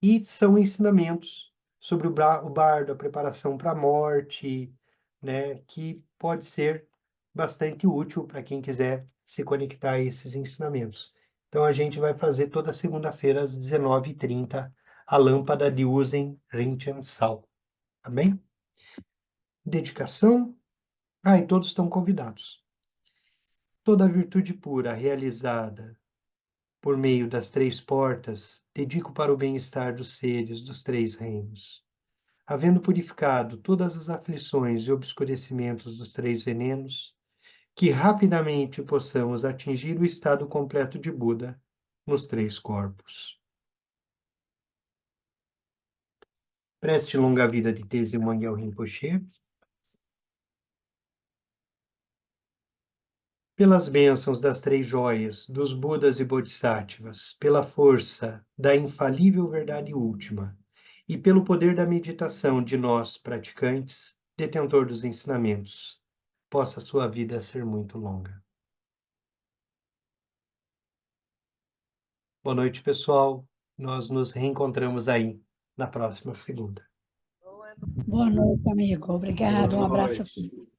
e são ensinamentos sobre o bardo, a preparação para a morte, né, que pode ser bastante útil para quem quiser se conectar a esses ensinamentos. Então a gente vai fazer toda segunda-feira às 19h30 a lâmpada de Uzen Rinchen Sal, tá bem? Dedicação. E todos estão convidados. Toda virtude pura realizada por meio das 3 portas, dedico para o bem-estar dos seres dos 3 reinos. Havendo purificado todas as aflições e obscurecimentos dos 3 venenos, que rapidamente possamos atingir o estado completo de Buda nos 3 corpos. Preste longa vida de Teze Mangyal Rinpoche. Pelas bênçãos das 3 joias, dos Budas e Bodhisattvas, pela força da infalível verdade última, e pelo poder da meditação de nós, praticantes, detentor dos ensinamentos, possa sua vida ser muito longa. Boa noite, pessoal. Nós nos reencontramos aí na próxima segunda. Boa noite, amigo. Obrigado. Um abraço a todos.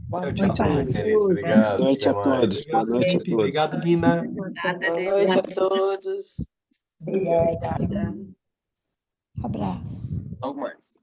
Boa Tchau, noite. tchau. Obrigado. Boa noite a todos. Boa Obrigado, noite a Felipe. todos. Obrigado, Lina. Boa noite a todos. Abraço. Algo mais.